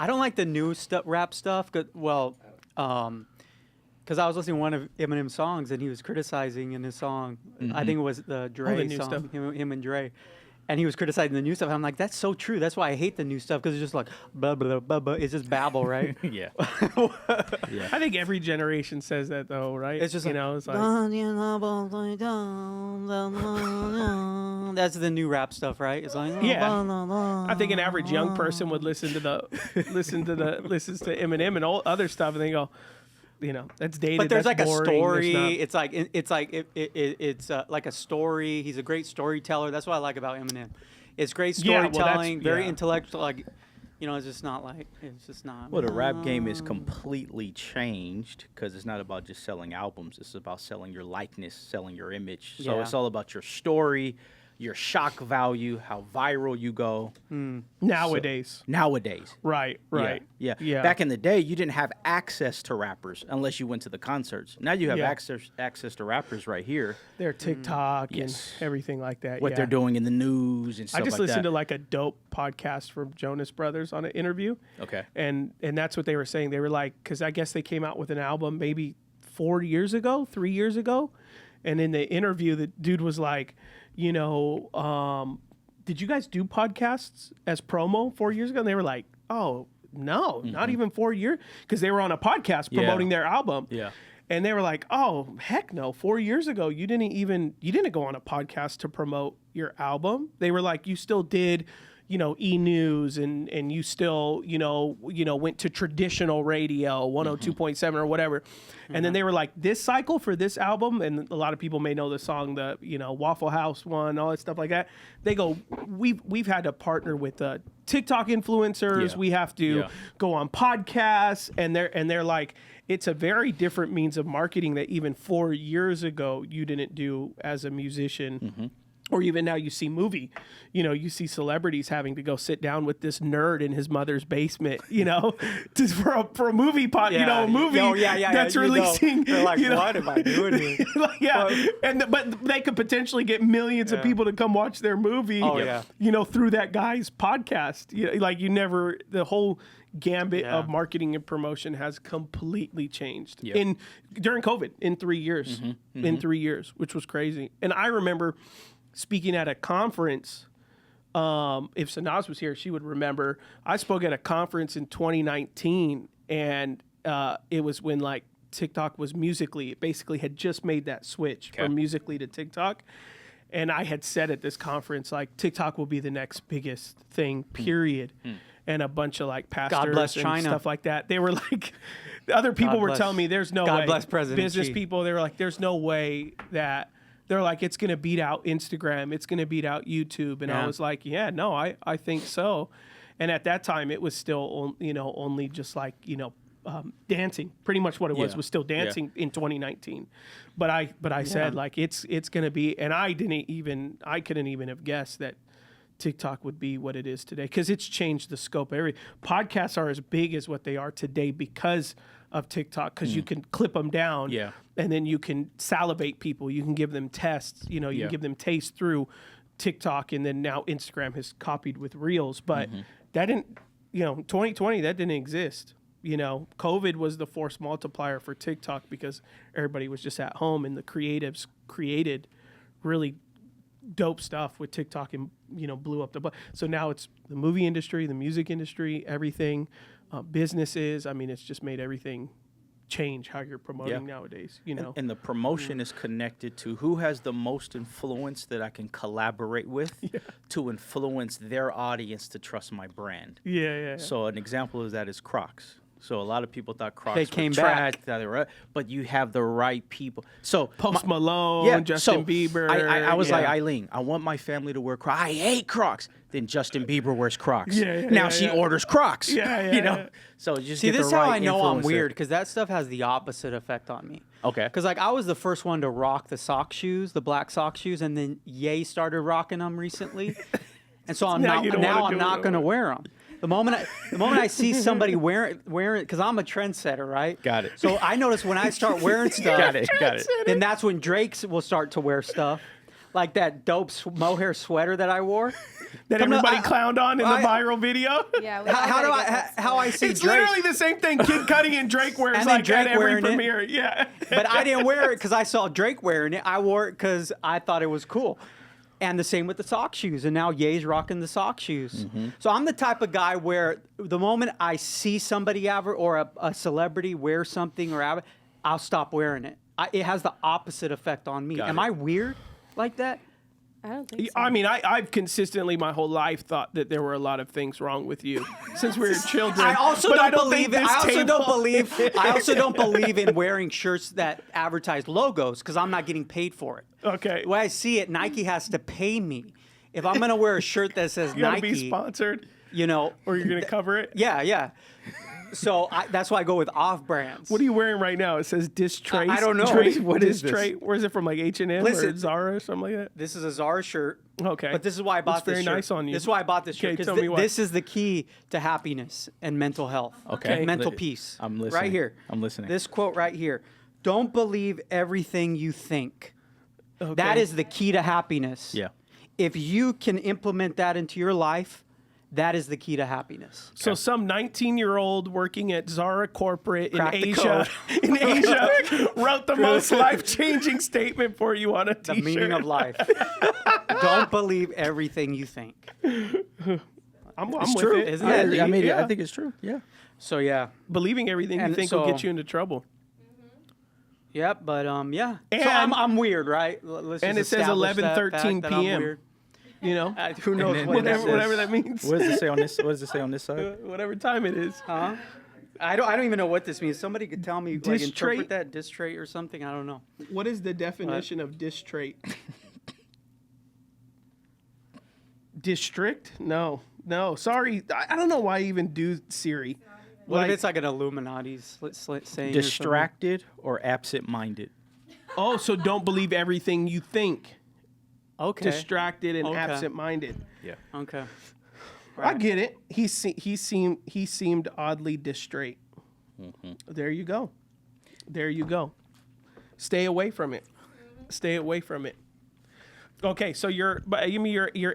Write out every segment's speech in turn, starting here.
I don't like the new rap stuff. Well, because I was listening to one of Eminem's songs and he was criticizing in his song. I think it was the Dre new song, stuff. him and Dre. And he was criticizing the new stuff. And I'm like, that's so true. That's why I hate the new stuff, because it's just like, blah, blah, blah, blah. It's just babble, right? Yeah. Yeah. I think every generation says that, though, right? It's just you like, know, it's like, that's the new rap stuff, right? It's like, yeah. I think an average young person would listens to Eminem and all other stuff, and they go, you know, that's dated. But there's that's like boring, a story. there's not- It's like a story. He's a great storyteller. That's what I like about Eminem. It's great Yeah, well, storytelling, very yeah. intellectual. Like, you know, it's just not. Well, the rap game is completely changed because it's not about just selling albums. It's about selling your likeness, selling your image. So Yeah. it's all about your story, your shock value, how viral you go. nowadays. Nowadays. Right. Yeah. Yeah. Back in the day, you didn't have access to rappers unless you went to the concerts. Now you have Yeah. access to rappers right here. Their TikTok Yes. and everything like that. What yeah. they're doing in the news and stuff I just like listened that. to like a dope podcast from Jonas Brothers on an interview. Okay. And that's what they were saying. They were like, because I guess they came out with an album maybe 3 years ago. And in the interview, the dude was like, you know, did you guys do podcasts as promo 4 years ago? And they were like, oh, no, not even 4 years. Because they were on a podcast promoting their album. Yeah. And they were like, oh, heck no. 4 years ago, you didn't go on a podcast to promote your album. They were like, you still did, you know, E-News and you still, you know, went to traditional radio, 102.7 or whatever. And then they were like, this cycle for this album, and a lot of people may know the song, the, you know, Waffle House one, all that stuff like that. They go, we've had to partner with TikTok influencers. Yeah. We have to go on podcasts, and they're like, it's a very different means of marketing that even 4 years ago you didn't do as a musician. Or even now you see you see celebrities having to go sit down with this nerd in his mother's basement, you know, for a movie a movie that's releasing. They're like, you know, what am I doing here? like, but they could potentially get millions of people to come watch their movie, you know, through that guy's podcast. You know, like the whole gambit of marketing and promotion has completely changed during COVID in 3 years, which was crazy. And I remember speaking at a conference. If Sanaz was here, she would remember. I spoke at a conference in 2019, and it was when like TikTok was Musical.ly. It basically had just made that switch from Musical.ly to TikTok. And I had said at this conference, like, TikTok will be the next biggest thing, period. And a bunch of like pastors God bless and China. stuff like that. They were like, other people were telling me there's no way. God bless President Business Xi. people, they were like, there's no way that. They're like, it's going to beat out Instagram. It's going to beat out YouTube. And I was like, yeah, no, I think so. And at that time, it was still, you know, only just like, you know, dancing. Pretty much what it was still dancing in 2019. But I said, like, it's going to be, and I couldn't even have guessed that TikTok would be what it is today, because it's changed the scope. Podcasts are as big as what they are today because of TikTok, because you can clip them down, and then you can salivate people. You can give them tests. You know, you can give them taste through TikTok, and then now Instagram has copied with Reels. But that didn't, you know, 2020 that didn't exist. You know, COVID was the force multiplier for TikTok because everybody was just at home, and the creatives created really dope stuff with TikTok, and you know, blew up so now it's the movie industry, the music industry, everything, businesses. I mean, it's just made everything change how you're promoting nowadays, you know. And the promotion is connected to who has the most influence that I can collaborate with to influence their audience to trust my brand. So an example of that is Crocs. So a lot of people thought Crocs were trash, but you have the right people. So Post Malone, Justin Bieber. I was like, Eileen, I want my family to wear Crocs. I hate Crocs. Then Justin Bieber wears Crocs. Now she orders Crocs. You know. So you just See, get this the is how right I know I'm influencer. weird, because that stuff has the opposite effect on me. Okay. Because like I was the first one to rock the sock shoes, the black sock shoes, and then Ye started rocking them recently, and so I'm not going to wear them. The moment I see somebody wearing, because I'm a trendsetter, right? Got it. So I notice when I start wearing stuff, got it. then that's when Drake's will start to wear stuff. like that dope mohair sweater that I wore. That everybody clowned on in the viral video. Yeah. How I see It's Drake. literally the same thing Kid Cudi and Drake wears And then like Drake at every wearing it. premiere. Yeah. But I didn't wear it because I saw Drake wearing it. I wore it because I thought it was cool. And the same with the sock shoes. And now Ye's rocking the sock shoes. So I'm the type of guy where the moment I see somebody or a celebrity wear something I'll stop wearing it. It has the opposite effect on me. Am I weird like that? I don't think so. I mean, I've consistently my whole life thought that there were a lot of things wrong with you since we were children. I also but don't I don't believe think it. this I also don't believe in wearing shirts that advertise logos because I'm not getting paid for it. Okay. The way I see it, Nike has to pay me. If I'm gonna wear a shirt that says You gotta Nike, be sponsored, or or you're gonna cover it. Yeah. So that's why I go with off brands. What are you wearing right now? It says Diss Trait. I don't know. What is this? Trait. Where is it from? Like H&M or Listen. Zara or something like that? This is a Zara shirt. Okay. But this is why I bought Looks this very shirt. nice on you. This is why I bought this shirt. Okay, Because tell me why. this is the key to happiness and mental health. Okay. Mental peace. I'm listening. Right here. I'm listening. This quote right here. Don't believe everything you think. Okay. That is the key to happiness. Yeah. If you can implement that into your life, that is the key to happiness. So some 19-year-old working at Zara corporate in Cracked the Asia, wrote the most life-changing statement for you on a The t-shirt. meaning of life. Don't believe everything you think. I'm It's with true. it. Isn't it? I mean, Yeah. I think it's true. Yeah. So yeah. Believing everything you And think will so- get you into trouble. Yep, but yeah. And- so I'm weird, right? Let's and just it says establish 11:13 that I'm p.m.. weird. You know, Who knows then what that whatever says? that means. What does it say on this? What does it say on this side? Whatever time it is. Huh? I don't even know what this means. Somebody could tell me, like, Diss interpret trait? that diss trait or something. I don't know. What is the definition of diss trait? District? No. Sorry, I don't know why I even do Siri. What if it's like an Illuminati saying? Distracted or absent-minded? Oh, so don't believe everything you think. Okay. Distracted and Okay. absent-minded. Yeah. Okay. I get it. He seemed oddly distrait. There you go. There you go. Stay away from it. Stay away from it. Okay, so you're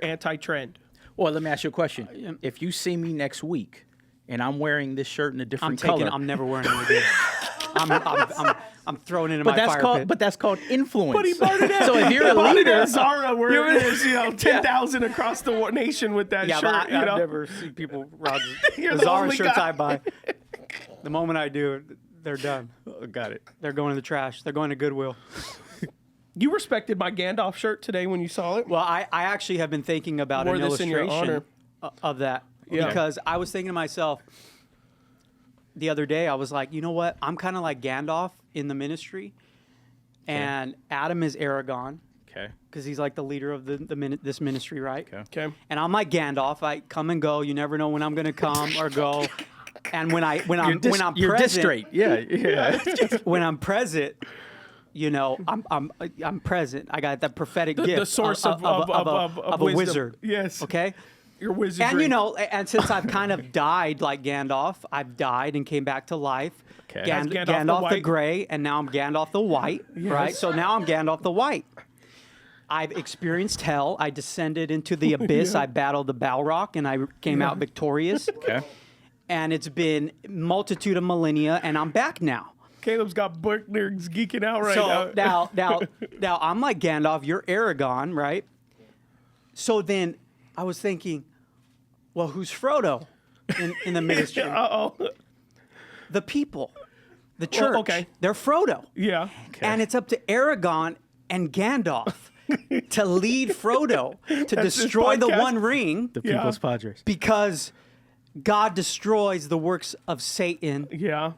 anti-trend. Well, let me ask you a question. If you see me next week and I'm wearing this shirt in a different color, I'm never wearing it again. I'm throwing it in but my that's fire called pit. But that's called influence. But he bought it at, So if you're a bought it leader, at Zara, where there's 10,000 across the nation with that yeah, shirt. but you I've know? never seen people rock You're the the Zara only shirts guy. I buy. The moment I do, they're done. got it. They're going to the trash. They're going to Goodwill. You respected my Gandalf shirt today when you saw it. Well, I actually have been thinking about Wore an this in your illustration honor. of that Yeah. because I was thinking to myself the other day, I was like, you know what? I'm kind of like Gandalf in the ministry, and Adam is Aragon Okay. because he's like the leader of this ministry, right? Okay. Okay. And I'm like Gandalf. I come and go. You never know when I'm going to come or go. And when I'm You're present, distraight. Yeah. when I'm present, you know, I'm present. I got that prophetic gift. The source of a wisdom. wizard. Yes. Okay. Your wizardry. And you know, and since I've kind of died like Gandalf, I've died and came back to life. Okay. As Gandalf the Gandalf the White. Gray, and now I'm Gandalf the White, right? So now I'm Gandalf the White. I've experienced hell. I descended into the abyss. I battled the Balrog, and I came out victorious. Okay. And it's been multitude of millennia, and I'm back now. Caleb's got book nerds geeking out right So now. now I'm like Gandalf. You're Aragon, right? So then I was thinking, well, who's Frodo in the ministry? Uh-oh. The people, the church. okay. They're Frodo. Yeah. And it's up to Aragon and Gandalf to lead Frodo to That's his destroy the podcast? One Ring The Yeah. People's Padres. because God destroys the works of Satan, Yeah.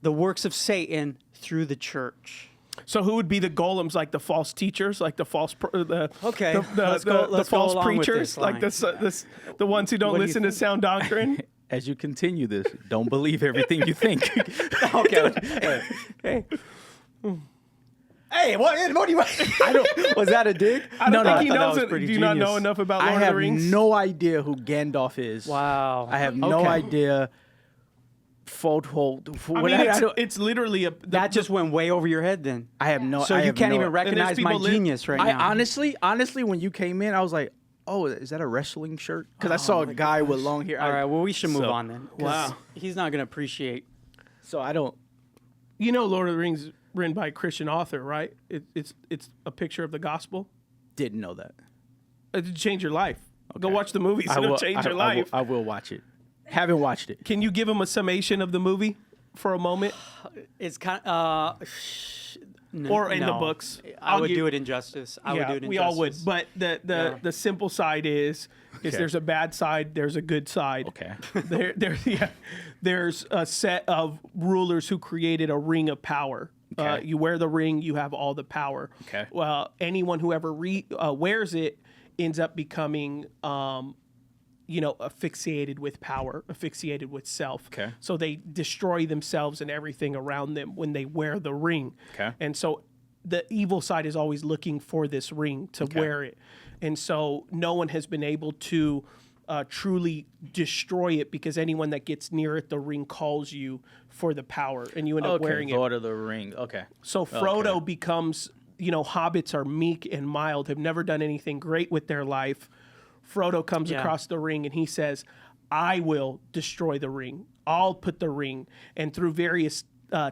the works of Satan through the church. So who would be the golems, like the false teachers, like the false, Okay, the let's go false along with preachers, this like line. the ones who don't What do you listen to think? sound doctrine? As you continue this, don't believe everything you think. Okay. Hey. Hey, what do you? Was that a dig? I don't No, think I he thought that knows was it. Do pretty you not know genius. enough about I Lord of have the Rings? no idea who Gandalf is. Wow. I have no Okay. idea It's literally that just went way over your head. Then I have no. So you can't even recognize my genius right now. Honestly, when you came in, I was like, "Oh, is that a wrestling shirt?" Because I saw a guy with long hair. All right, well, we should move on then. Wow, he's not gonna appreciate. So I don't. Lord of the Rings written by a Christian author, right? It's a picture of the gospel. Didn't know that. It'll change your life. Okay. Go watch the movies. It'll change your life. I will watch it. Haven't watched it. Can you give him a summation of the movie for a moment? It's kind of, or in the books. I would do it injustice. We all would. But the simple side is there's a bad side, there's a good side. Okay. There's a set of rulers who created a ring of power. Okay. You wear the ring, you have all the power. Okay. Well, anyone who ever wears it ends up becoming asphyxiated with power, asphyxiated with self. Okay. So they destroy themselves and everything around them when they wear the ring. Okay. And so the evil side is always looking for this ring to wear it. And so no one has been able to truly destroy it, because anyone that gets near it, the ring calls you for the power, and you end up wearing it. Lord of the Ring. Okay. So Frodo becomes, hobbits are meek and mild, have never done anything great with their life. Frodo comes across the ring and he says, I will destroy the ring. I'll put the ring. And through various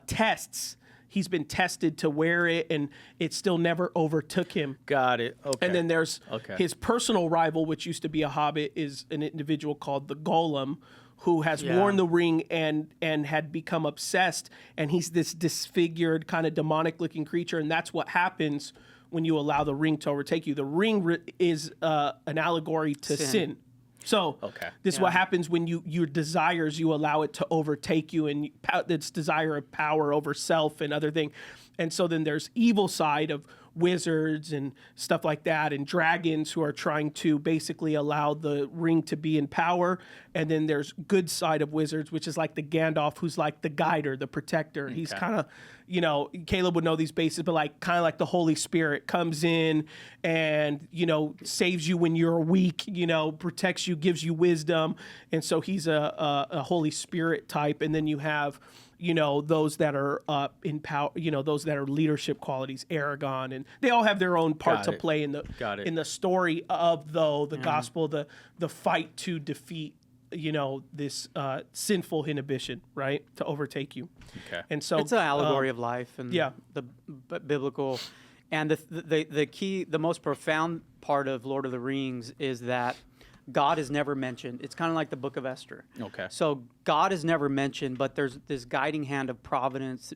tests, he's been tested to wear it, and it still never overtook him. Got it. Okay. And then there's his personal rival, which used to be a hobbit, is an individual called the Golem, who has worn the ring and had become obsessed. And he's this disfigured, kind of demonic-looking creature, and that's what happens when you allow the ring to overtake you. The ring is an allegory to sin. So this is what happens when your desires, you allow it to overtake you, and it's desire of power over self and other things. And so then there's evil side of wizards and stuff like that, and dragons who are trying to basically allow the ring to be in power. And then there's good side of wizards, which is like the Gandalf, who's like the guider, the protector. Okay. He's kind of, Caleb would know these bases, but like kind of like the Holy Spirit comes in and, saves you when you're weak, protects you, gives you wisdom. And so he's a Holy Spirit type. And then you have, those that are in power, those that are leadership qualities, Aragorn, and they all have their own part to play in the story of the gospel, the fight to defeat, this sinful inhibition, right, to overtake you. Okay. And so it's an allegory of life, and the biblical, and the key, the most profound part of Lord of the Rings is that God is never mentioned. It's kind of like the Book of Esther. Okay. So God is never mentioned, but there's this guiding hand of providence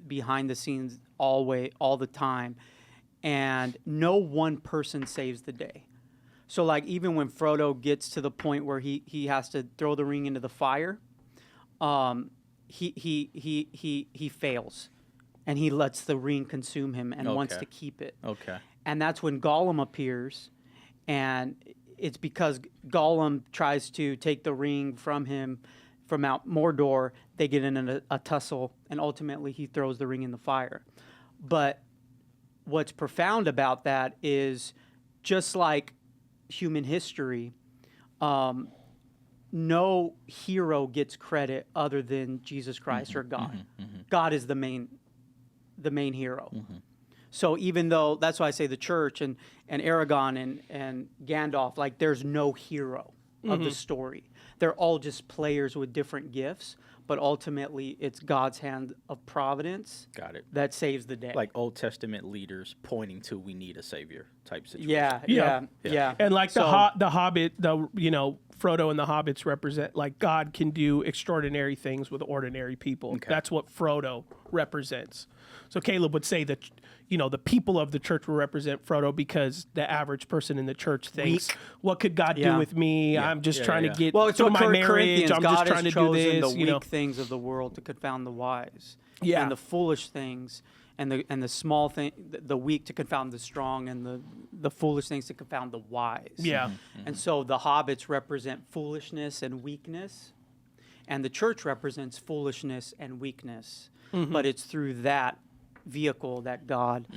behind the scenes all the time. And no one person saves the day. So like even when Frodo gets to the point where he has to throw the ring into the fire, he fails. And he lets the ring consume him and wants to keep it. Okay. And that's when Gollum appears, and it's because Gollum tries to take the ring from him from Mount Mordor. They get in a tussle, and ultimately he throws the ring in the fire. But what's profound about that is, just like human history, no hero gets credit other than Jesus Christ or God. God is the main hero. So even though, that's why I say the church and Aragorn and Gandalf, like there's no hero of the story. They're all just players with different gifts, but ultimately it's God's hand of providence that saves the day. Like Old Testament leaders pointing to, we need a savior type situation. Yeah. And like the Hobbit, Frodo and the Hobbits represent, like, God can do extraordinary things with ordinary people. Okay. That's what Frodo represents. So Caleb would say that, the people of the church will represent Frodo, because the average person in the church thinks, what could God do with me? I'm just trying to get through my marriage. I'm just trying to do this. The weak things of the world to confound the wise. Yeah. And the foolish things and the small thing, the weak to confound the strong, and the foolish things to confound the wise. Yeah. And so the hobbits represent foolishness and weakness, and the church represents foolishness and weakness. But it's through that vehicle that God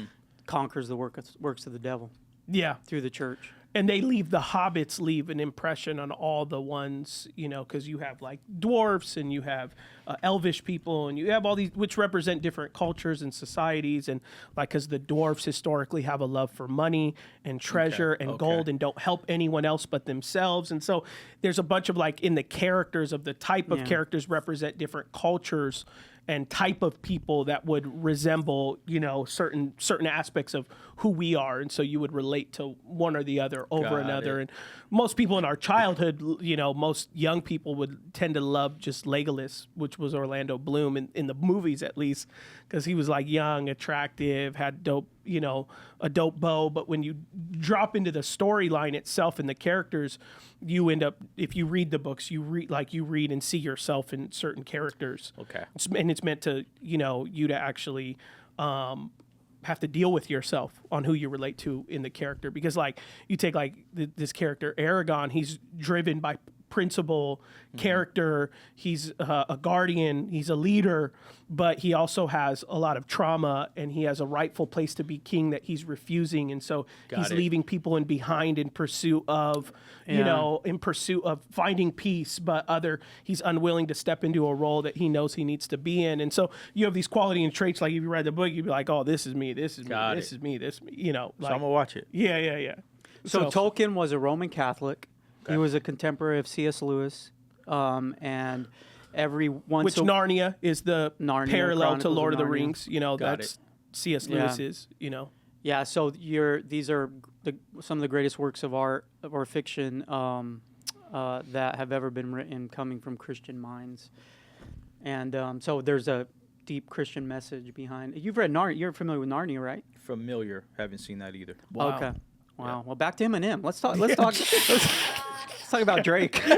conquers the works of the devil. Yeah. Through the church. and the hobbits leave an impression on all the ones, you know, because you have like dwarfs and you have elvish people and you have all these which represent different cultures and societies, and like because the dwarfs historically have a love for money and treasure and gold and don't help anyone else but themselves, and so there's a bunch of like in the characters of the type of characters represent different cultures and type of people that would resemble, you know, certain aspects of who we are, and so you would relate to one or the other over another. And most people in our childhood, you know, most young people would tend to love just Legolas, which was Orlando Bloom in the movies at least, because he was like young, attractive, had dope, you know, a dope bow. But when you drop into the storyline itself and the characters, you end up, if you read the books, you read and see yourself in certain characters. Okay. And it's meant to, you know, you to actually have to deal with yourself on who you relate to in the character. Because like you take like this character Aragorn, he's driven by principle, character, he's a guardian, he's a leader, but he also has a lot of trauma and he has a rightful place to be king that he's refusing, and so he's leaving people in behind in pursuit of you know, in pursuit of finding peace, but he's unwilling to step into a role that he knows he needs to be in. And so you have these quality and traits, like if you read the book you'd be like, oh, this is me, this is me, this is me, you know, like, so I'm gonna watch it. Yeah. So Tolkien was a Roman Catholic. He was a contemporary of C.S. Lewis, and every once which Narnia is the Narnia, parallel Chronicles to Lord of the Narnia. Rings. You know, that's C.S. Lewis is. You know. Yeah. So these are some of the greatest works of art or fiction that have ever been written, coming from Christian minds, and so there's a deep Christian message behind. You've read Narnia. You're familiar with Narnia, right? Familiar. Haven't seen that either. Wow. Okay. Wow. Yeah. Well, back to Eminem. Let's talk. Let's talk about Drake. So,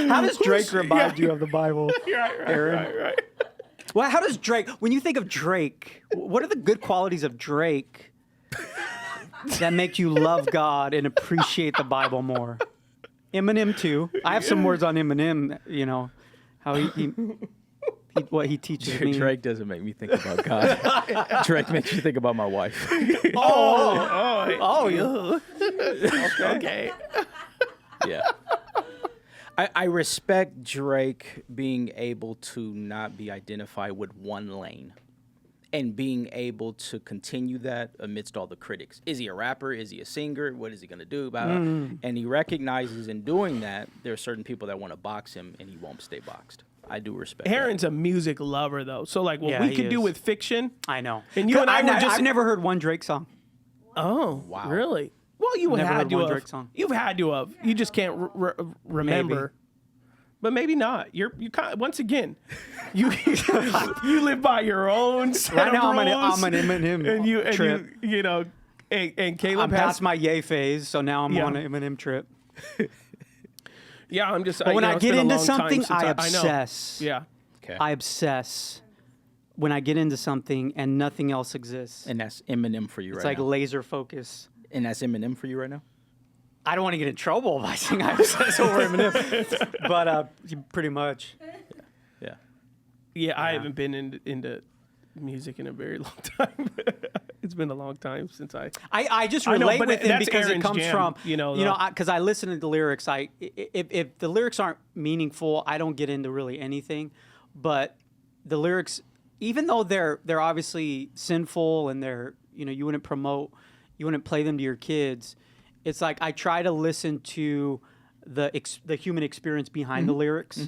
how does Drake remind you of the Bible, Aaron? Right. Well, how does Drake? When you think of Drake, what are the good qualities of Drake that make you love God and appreciate the Bible more? Eminem too. I have some words on Eminem. You know how what he teaches me. Drake doesn't make me think about God. Drake makes me think about my wife. Okay. Yeah. I respect Drake being able to not be identified with one lane and being able to continue that amidst all the critics. Is he a rapper? Is he a singer? What is he going to do about it? And he recognizes in doing that, there are certain people that want to box him and he won't stay boxed. I do respect Aaron's that. a music lover, though. So, like, what we could do with fiction. I know. And you and I were just. I've never heard one Drake song. Oh, wow. Really? Well, you Never had heard to one have. Drake song. You've had to have. You just can't remember. Maybe. But maybe not. You kind of, once again, you live by your own set Right of now, rules. I'm an Eminem trip. You know, and Caleb I'm has past my Ye phase, so now I'm on an Eminem trip. Yeah, I'm just. But when I it's been get a into long time something, since I know. obsess. Yeah. Okay. I obsess when I get into something and nothing else exists. And that's Eminem for you It's right like now. laser focus. And that's Eminem for you right now? I don't want to get in trouble by saying I obsess over Eminem, but pretty much. Yeah. Yeah, I haven't been into music in a very long time. It's been a long time since I just I know, relate but with him that's because Aaron's it comes jam, from because I listen to the lyrics. If the lyrics aren't meaningful, I don't get into really anything. But the lyrics, even though they're obviously sinful and they're you wouldn't play them to your kids. It's like I try to listen to the human experience behind the lyrics,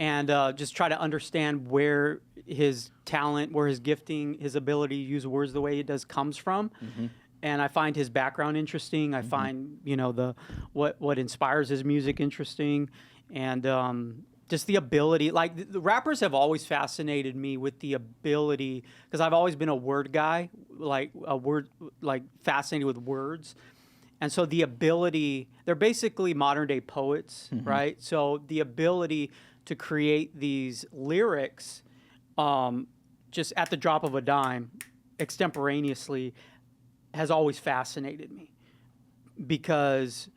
and just try to understand where his talent, where his gifting, his ability to use words the way he does comes from. And I find his background interesting. I find what inspires his music interesting, and just the ability. Like the rappers have always fascinated me with the ability, because I've always been a word guy, fascinated with words. And so the ability, they're basically modern day poets, right? So the ability to create these lyrics just at the drop of a dime, extemporaneously, has always fascinated me. Because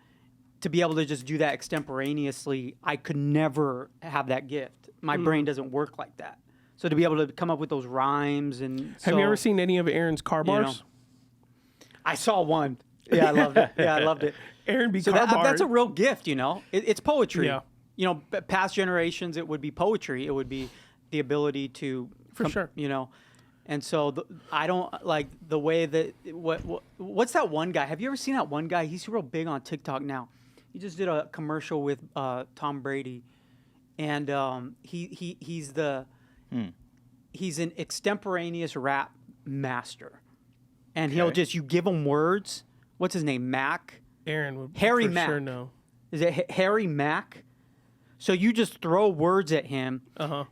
to be able to just do that extemporaneously, I could never have that gift. My brain doesn't work like that. So to be able to come up with those rhymes and Have you ever seen any of Aaron's car bars? I saw one. Yeah, I loved it. Yeah, I loved it. Aaron B. So that's a real gift, you know. It's poetry. Yeah. You know, past generations, it would be poetry. It would be the ability to, For sure. You know, and so I don't like the way that what's that one guy? Have you ever seen that one guy? He's real big on TikTok now. He just did a commercial with Tom Brady, and he's an extemporaneous rap master, and he'll just you give him words. What's his name? Mack. Aaron would Harry for Mack. sure know. Is it Harry Mack? So you just throw words at him. Uh-huh.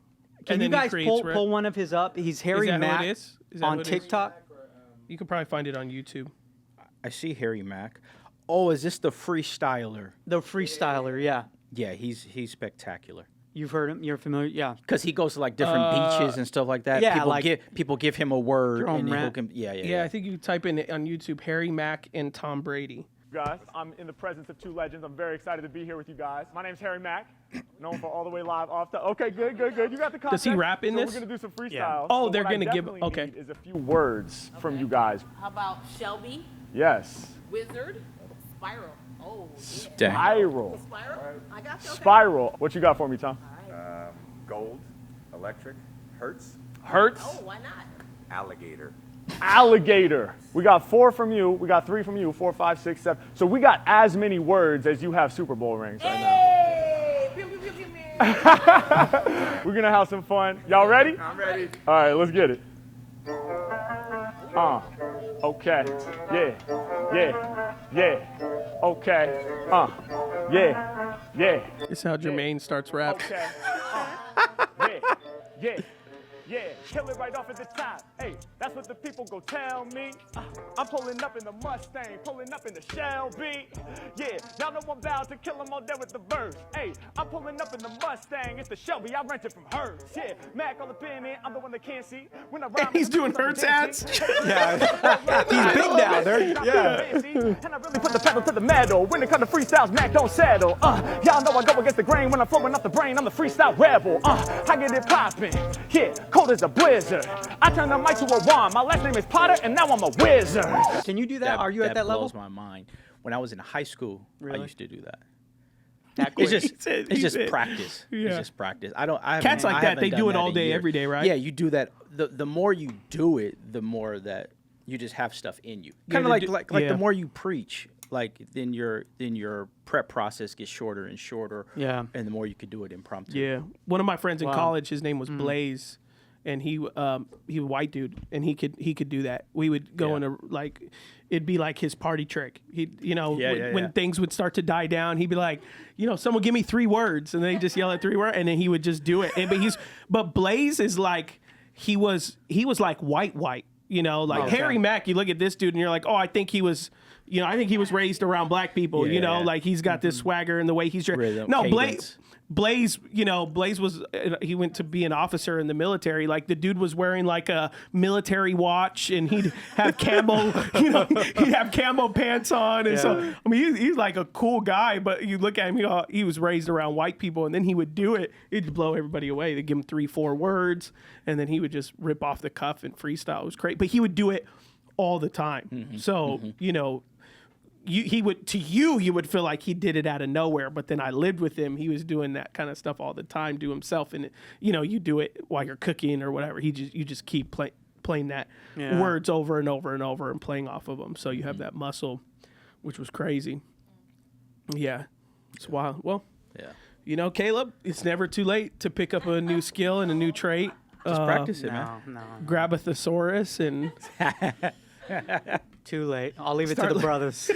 Can you guys pull one of his up? He's Harry Mack on TikTok. You can probably find it on YouTube. I see Harry Mack. Oh, is this the freestyler? The freestyler, yeah. Yeah, he's spectacular. You've heard him? You're familiar? Yeah. Because he goes to like different beaches and stuff like that. Yeah, people give him a word and rap. yeah. I think you type in on YouTube Harry Mack and Tom Brady. Guys, I'm in the presence of two legends. I'm very excited to be here with you guys. My name's Harry Mack, known for All the Way Live off the. Okay, good. You got the context. Does he rap in this? We're gonna do some freestyles. Yeah. Oh, they're gonna give. Okay. Is a few words from you guys. How about Shelby? Yes. Wizard? Spiral. Oh, yeah. Spiral. Spiral? I got you. Okay. Spiral. What you got for me, Tom? Gold, electric, Hertz, Hertz. Oh, why not? alligator. Alligator. We got 4 from you. We got 3 from you. 4, 5, 6, 7. So we got as many words as you have Super Bowl rings right Hey! Pew, pew, pew, pew, pew. now. We're gonna have some fun. Y'all ready? I'm ready. All right, let's get it. Okay. Yeah. Okay. Yeah. This is how Jermaine starts rap. Okay. Yeah. Kill it right off at the top. Hey, that's what the people go tell me. I'm pulling up in the Mustang, pulling up in the Shelby. Yeah, y'all know I'm bound to kill them all dead with the verse. Hey, I'm pulling up in the Mustang, it's the Shelby, I rented from Hertz. Yeah, Mac all up in it, I'm the one that can't see. When I rhyme, He's doing Hertz ads. He's big now. Yeah. And I really put the pedal to the metal. When it comes to freestyles, Mac don't settle. Y'all know I go against the grain when I'm flowing off the brain. I'm the freestyle rebel. I get it poppin'. Yeah, cold as a blizzard. I turn the mic to a wand. My last name is Potter, and now I'm a wizard. Can you do that? Are you at that level? That blows my mind. When I was in high school, I used to do that. Quick? It's just practice. Yeah. It's just practice. Cats like that, they do it all day, every day, right? Yeah, you do that. The more you do it, the more that you just have stuff in you. Kind of like the more you preach, like then your prep process gets shorter and shorter. Yeah. And the more you could do it impromptu. Yeah. One of my friends in college, his name was Blaze, and he was a white dude, and he could do that. We would go in a it'd be like his party trick. When things would start to die down, he'd be like, someone give me 3 words, and then he'd just yell at 3 words, and then he would just do it. But Blaze is like he was like white. Harry Mack, you look at this dude and you're like, oh, I think he was raised around black people, like he's got this swagger and the way he's dressed. No, Blaze was, he went to be an officer in the military. Like the dude was wearing like a military watch, and he'd have camo, he'd have camo pants on. And so, I mean, he's like a cool guy, but you look at him, he was raised around white people, and then he would do it. It'd blow everybody away. They'd give him 3-4 words, and then he would just rip off the cuff and freestyle. It was great, but he would do it all the time. So, you would feel like he did it out of nowhere, but then I lived with him. He was doing that kind of stuff all the time to himself, and you do it while you're cooking or whatever. You just keep playing that words over and over and over and playing off of them, so you have that muscle, which was crazy. Yeah, it's wild. Well, Caleb, it's never too late to pick up a new skill and a new trait. Just practice it, man. No. Grab a thesaurus and. Too late. I'll leave it to the brothers.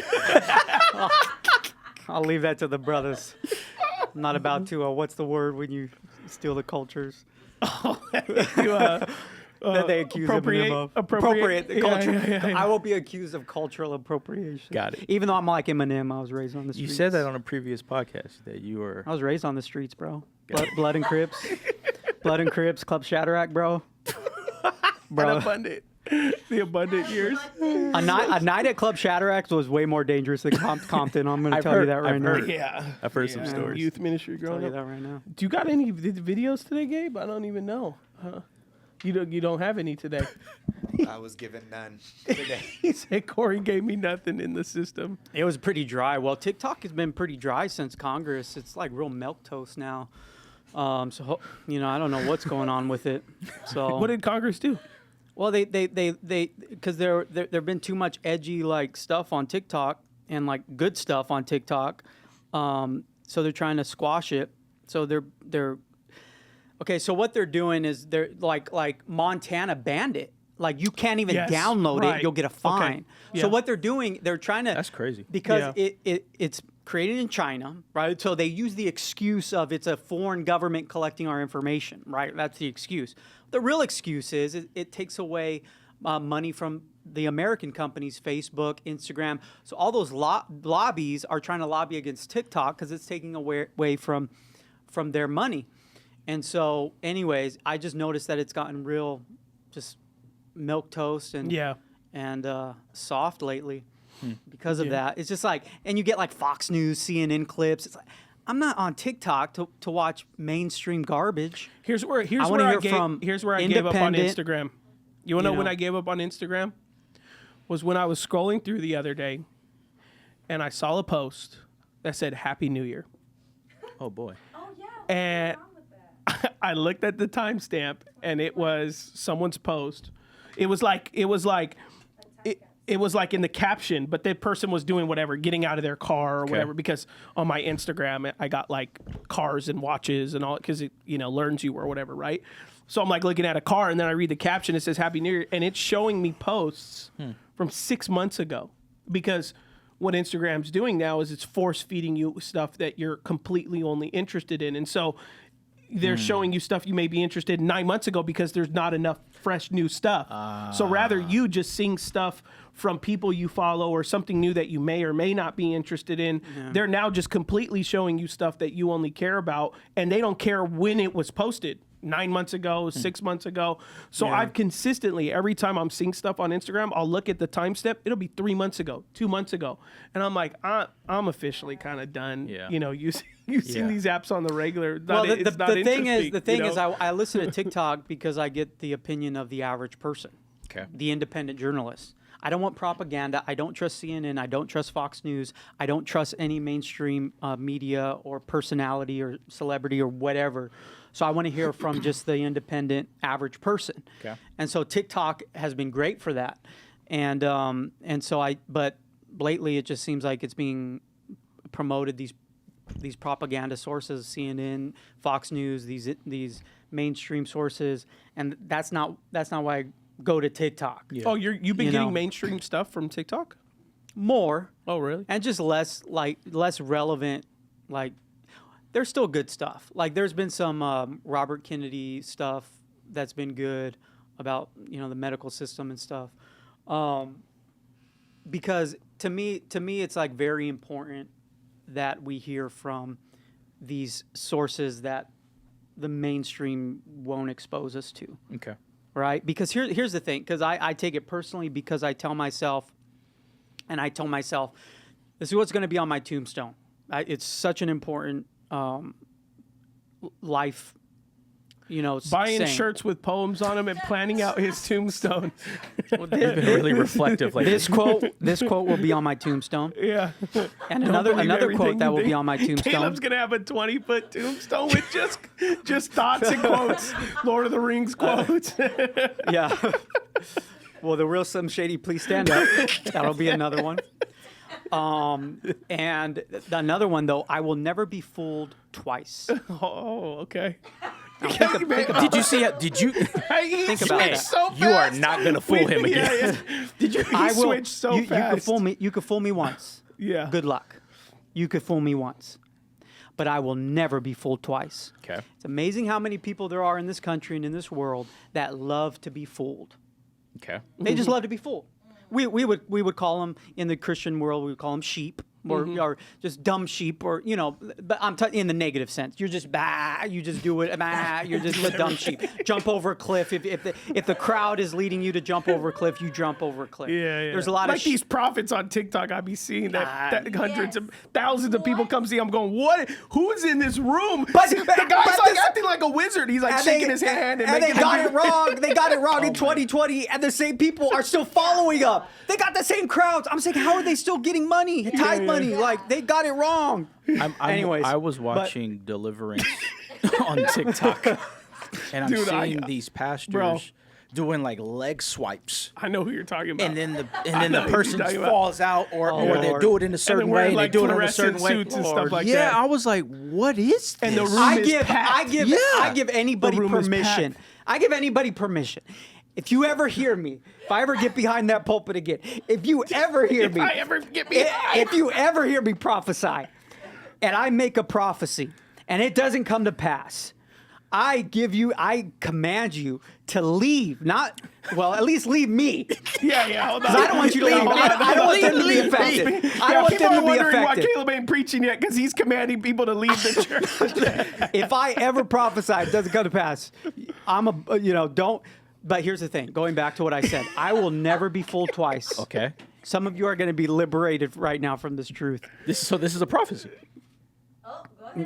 I'll leave that to the brothers. I'm not about to. What's the word when you steal the cultures? That they accuse him of. Appropriate the culture. Yeah. I will be accused of cultural appropriation. Got it. Even though I'm like Eminem, I was raised on the streets. You said that on a previous podcast that you were. I was raised on the streets, bro. Blood and Crips. Blood and Crips, Club Shadrack, bro. The abundant years. A night at Club Shadrack's was way more dangerous than Compton. I'm going to tell you that right now. I've heard some stories. Youth ministry growing Tell you up. that right now. Do you got any videos today, Gabe? I don't even know. You don't have any today. I was given none today. He said Corey gave me nothing in the system. It was pretty dry. Well, TikTok has been pretty dry since Congress. It's like real milquetoast now. So I don't know what's going on with it. So What did Congress do? Well, they because there've been too much edgy like stuff on TikTok and like good stuff on TikTok. So they're trying to squash it. So they're okay. So what they're doing is they're like Montana banned it. Like you can't even download it; you'll get a fine. Okay. Yeah. So what they're doing, they're trying to. That's crazy. Because it's created in China, right? So they use the excuse of it's a foreign government collecting our information, right? That's the excuse. The real excuse is it takes away money from the American companies, Facebook, Instagram. So all those lobbies are trying to lobby against TikTok because it's taking away from their money. And so, anyways, I just noticed that it's gotten real, just milquetoast and soft lately because of that. It's just like, and you get like Fox News, CNN clips. It's like, I'm not on TikTok to watch mainstream garbage. Here's where I gave up on Instagram. You want to know when I gave up on Instagram? Was when I was scrolling through the other day, and I saw a post that said "Happy New Year." Oh boy. Oh yeah. And I looked at the timestamp, and it was someone's post. It was like in the caption, but the person was doing whatever, getting out of their car or whatever. Because on my Instagram, I got like cars and watches and all, because it learns you or whatever, right? So I'm like looking at a car, and then I read the caption. It says "Happy New Year," and it's showing me posts from 6 months ago. Because what Instagram's doing now is it's force feeding you stuff that you're completely only interested in, and so they're showing you stuff you may be interested in 9 months ago because there's not enough fresh new stuff. So rather you just seeing stuff from people you follow or something new that you may or may not be interested in, they're now just completely showing you stuff that you only care about, and they don't care when it was posted. 9 months ago, 6 months ago. So I've consistently, every time I'm seeing stuff on Instagram, I'll look at the timestamp. It'll be 3 months ago, 2 months ago. And I'm like, I'm officially kind of done, using these apps on the regular. Well, the thing is, I listen to TikTok because I get the opinion of the average person, the independent journalist. I don't want propaganda. I don't trust CNN. I don't trust Fox News. I don't trust any mainstream media or personality or celebrity or whatever. So I want to hear from just the independent average person. And so TikTok has been great for that. And but lately it just seems like it's being promoted, these propaganda sources, CNN, Fox News, these mainstream sources, and that's not why I go to TikTok. Oh, you've been getting mainstream stuff from TikTok? More. Oh, really? And just less relevant. Like, there's still good stuff. Like, there's been some Robert Kennedy stuff that's been good about the medical system and stuff. Because to me, it's like very important that we hear from these sources that the mainstream won't expose us to. Okay. Right? Because here's the thing, because I take it personally, because I told myself, this is what's going to be on my tombstone. It's such an important life, buying saying. shirts with poems on them and planning out his tombstone. You've been really reflective lately. This quote will be on my tombstone. Yeah. And another quote that will be on my tombstone. Caleb's gonna have a 20-foot tombstone with just thoughts and quotes, Lord of the Rings quotes. Yeah. Well, the real Slim Shady, please stand up. That'll be another one. And another one though, I will never be fooled twice. Oh, okay. Did you see it? Did you think about that? So you are not gonna fool him again. Did you? I will. Switch so fast. You could fool me. You could fool me once. Yeah. Good luck. You could fool me once, but I will never be fooled twice. Okay. It's amazing how many people there are in this country and in this world that love to be fooled. Okay. They just love to be fooled. We would call them, in the Christian world, we would call them sheep. or just dumb sheep, or but I'm in the negative sense. You're just you just do it, you're just a dumb sheep. Jump over a cliff. If the crowd is leading you to jump over a cliff, you jump over a cliff. Yeah. There's a lot like of these prophets on TikTok. I be seeing that hundreds of thousands of people come see. I'm going, what? Who is in this room? But the guy's acting like a wizard. He's like shaking his hand and they got it wrong. They got it wrong in 2020, and the same people are still following up. They got the same crowds. I'm saying, how are they still getting money, tithe money? Like, they got it wrong. Anyways, I was watching Deliverance on TikTok, and I'm seeing these pastors doing like leg swipes. I know who you're talking about. And then the person falls out, or they do it in a certain way, and they do it in a certain way. Suits and stuff like that. Yeah, I was like, what is this? And the room is packed. I give anybody permission. I give anybody permission. If you ever hear me, if I ever get behind that pulpit again, if you ever hear me, if you ever hear me prophesy, and I make a prophecy, and it doesn't come to pass, I command you to leave. At least leave me. Yeah, hold on. I don't want you to leave. I don't want them to be affected. I don't want them to be affected. People are wondering why Caleb ain't preaching yet, because he's commanding people to leave the church. If I ever prophesy, it doesn't come to pass. Don't. But here's the thing. Going back to what I said, I will never be fooled twice. Okay. Some of you are going to be liberated right now from this truth. This is a prophecy.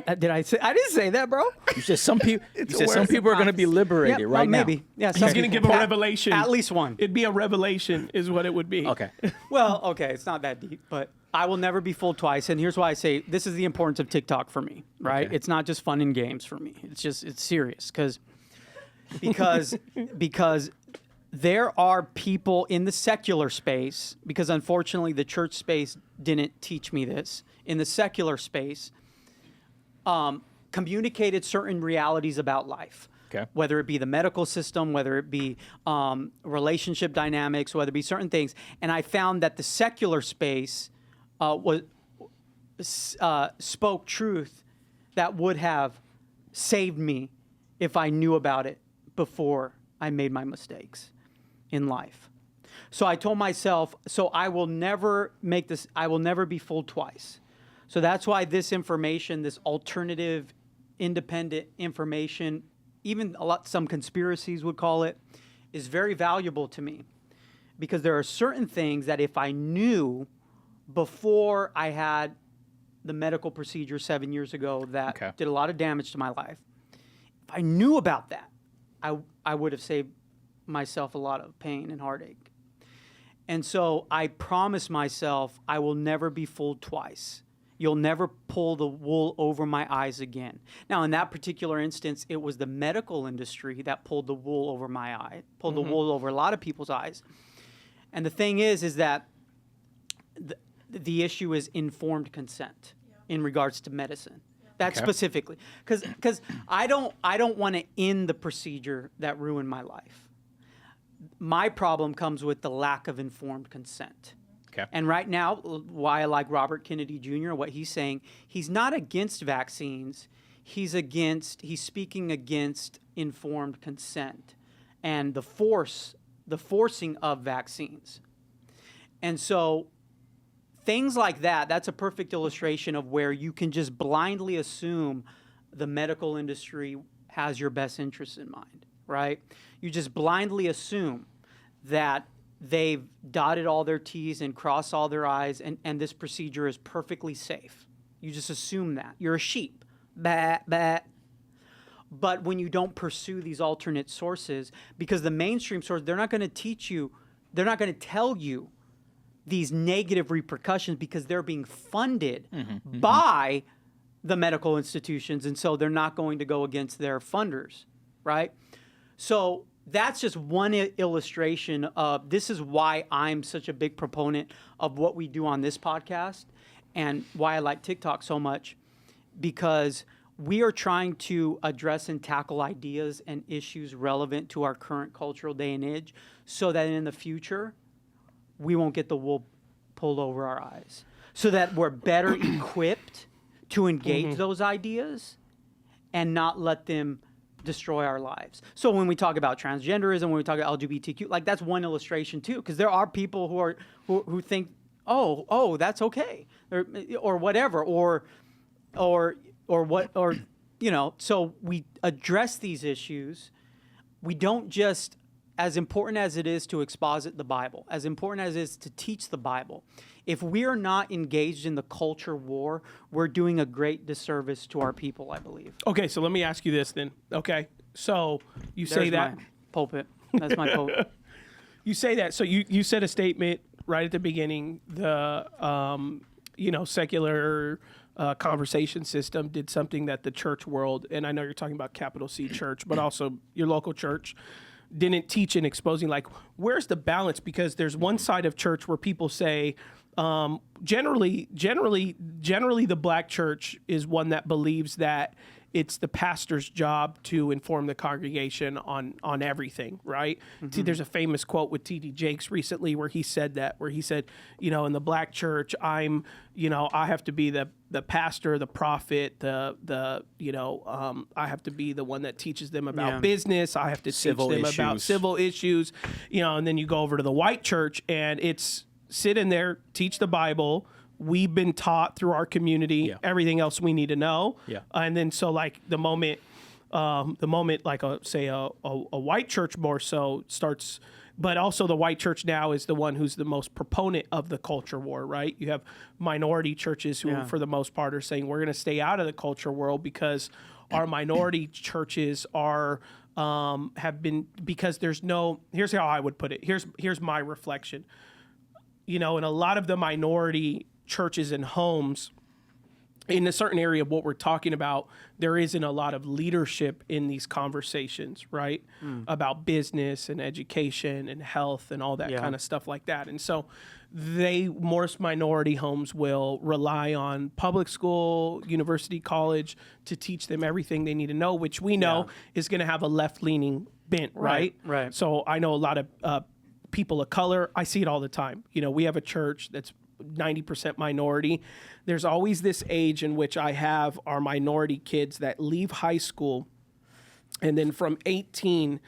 Did I say? I didn't say that, bro. You said some people. You said some people are going to be liberated right now. Maybe. Yeah. He's going to give a revelation. At least one. It'd be a revelation, is what it would be. Okay. Well, okay, it's not that deep, but I will never be fooled twice. And here's why I say this is the importance of TikTok for me. Right? Okay. It's not just fun and games for me. It's serious because there are people in the secular space, because unfortunately the church space didn't teach me this. In the secular space, communicated certain realities about life. Okay. Whether it be the medical system, whether it be relationship dynamics, whether it be certain things. And I found that the secular space spoke truth that would have saved me if I knew about it before I made my mistakes in life. So I told myself, I will never be fooled twice. So that's why this information, this alternative, independent information, even some conspiracies would call it, is very valuable to me. Because there are certain things that if I knew before I had the medical procedure 7 years ago that did a lot of damage to my life, if I knew about that, I would have saved myself a lot of pain and heartache. And so I promised myself I will never be fooled twice. You'll never pull the wool over my eyes again. Now, in that particular instance, it was the medical industry that pulled the wool over my eye, pulled the wool over a lot of people's eyes. And the thing is that the issue is informed consent in regards to medicine. That specifically, because I don't want to end the procedure that ruined my life. My problem comes with the lack of informed consent. Okay. And right now, why I like Robert Kennedy Jr., what he's saying, he's not against vaccines. He's speaking against informed consent and the forcing of vaccines. And so things like that's a perfect illustration of where you can just blindly assume the medical industry has your best interests in mind, right? You just blindly assume that they've dotted all their T's and crossed all their I's, and this procedure is perfectly safe. You just assume that. You're a sheep. Bah, bah. But when you don't pursue these alternate sources, because the mainstream source, they're not going to teach you, they're not going to tell you these negative repercussions because they're being funded by the medical institutions, and so they're not going to go against their funders, right? So that's just one illustration of this is why I'm such a big proponent of what we do on this podcast and why I like TikTok so much, because we are trying to address and tackle ideas and issues relevant to our current cultural day and age so that in the future, we won't get the wool pulled over our eyes, so that we're better equipped to engage those ideas and not let them destroy our lives. So when we talk about transgenderism, when we talk about LGBTQ, like that's one illustration too, because there are people who think oh, that's okay, or whatever, or what, or So we address these issues. We don't just, as important as it is to exposit the Bible, as important as it is to teach the Bible, if we are not engaged in the culture war, we're doing a great disservice to our people, I believe. Okay, so let me ask you this then. Okay, so you say that. My pulpit. That's my pulpit. You say that. So you said a statement right at the beginning. The secular conversation system did something that the church world, and I know you're talking about capital C church, but also your local church, didn't teach in exposing. Like, where's the balance? Because there's one side of church where people say, generally the black church is one that believes that it's the pastor's job to inform the congregation on everything, right? Mm-hmm. There's a famous quote with T.D. Jakes recently where he said, in the black church, I have to be the pastor, the prophet, I have to be the one that teaches them about business. I have to teach them about civil issues, and then you go over to the white church and it's sit in there, teach the Bible. We've been taught through our community everything else we need to know. Yeah. And then so like the moment like a white church more so starts, but also the white church now is the one who's the most proponent of the culture war, right? You have minority churches who for the most part are saying we're going to stay out of the culture world because our minority churches are because there's no, here's how I would put it. Here's my reflection. In a lot of the minority churches and homes, in a certain area of what we're talking about, there isn't a lot of leadership in these conversations, right? About business and education and health and all that kind of stuff like that. And so most minority homes will rely on public school, university, college to teach them everything they need to know, which we know is going to have a left-leaning bent, right? Right. So I know a lot of people of color. I see it all the time. We have a church that's 90% minority. There's always this age in which I have our minority kids that leave high school, and then from 18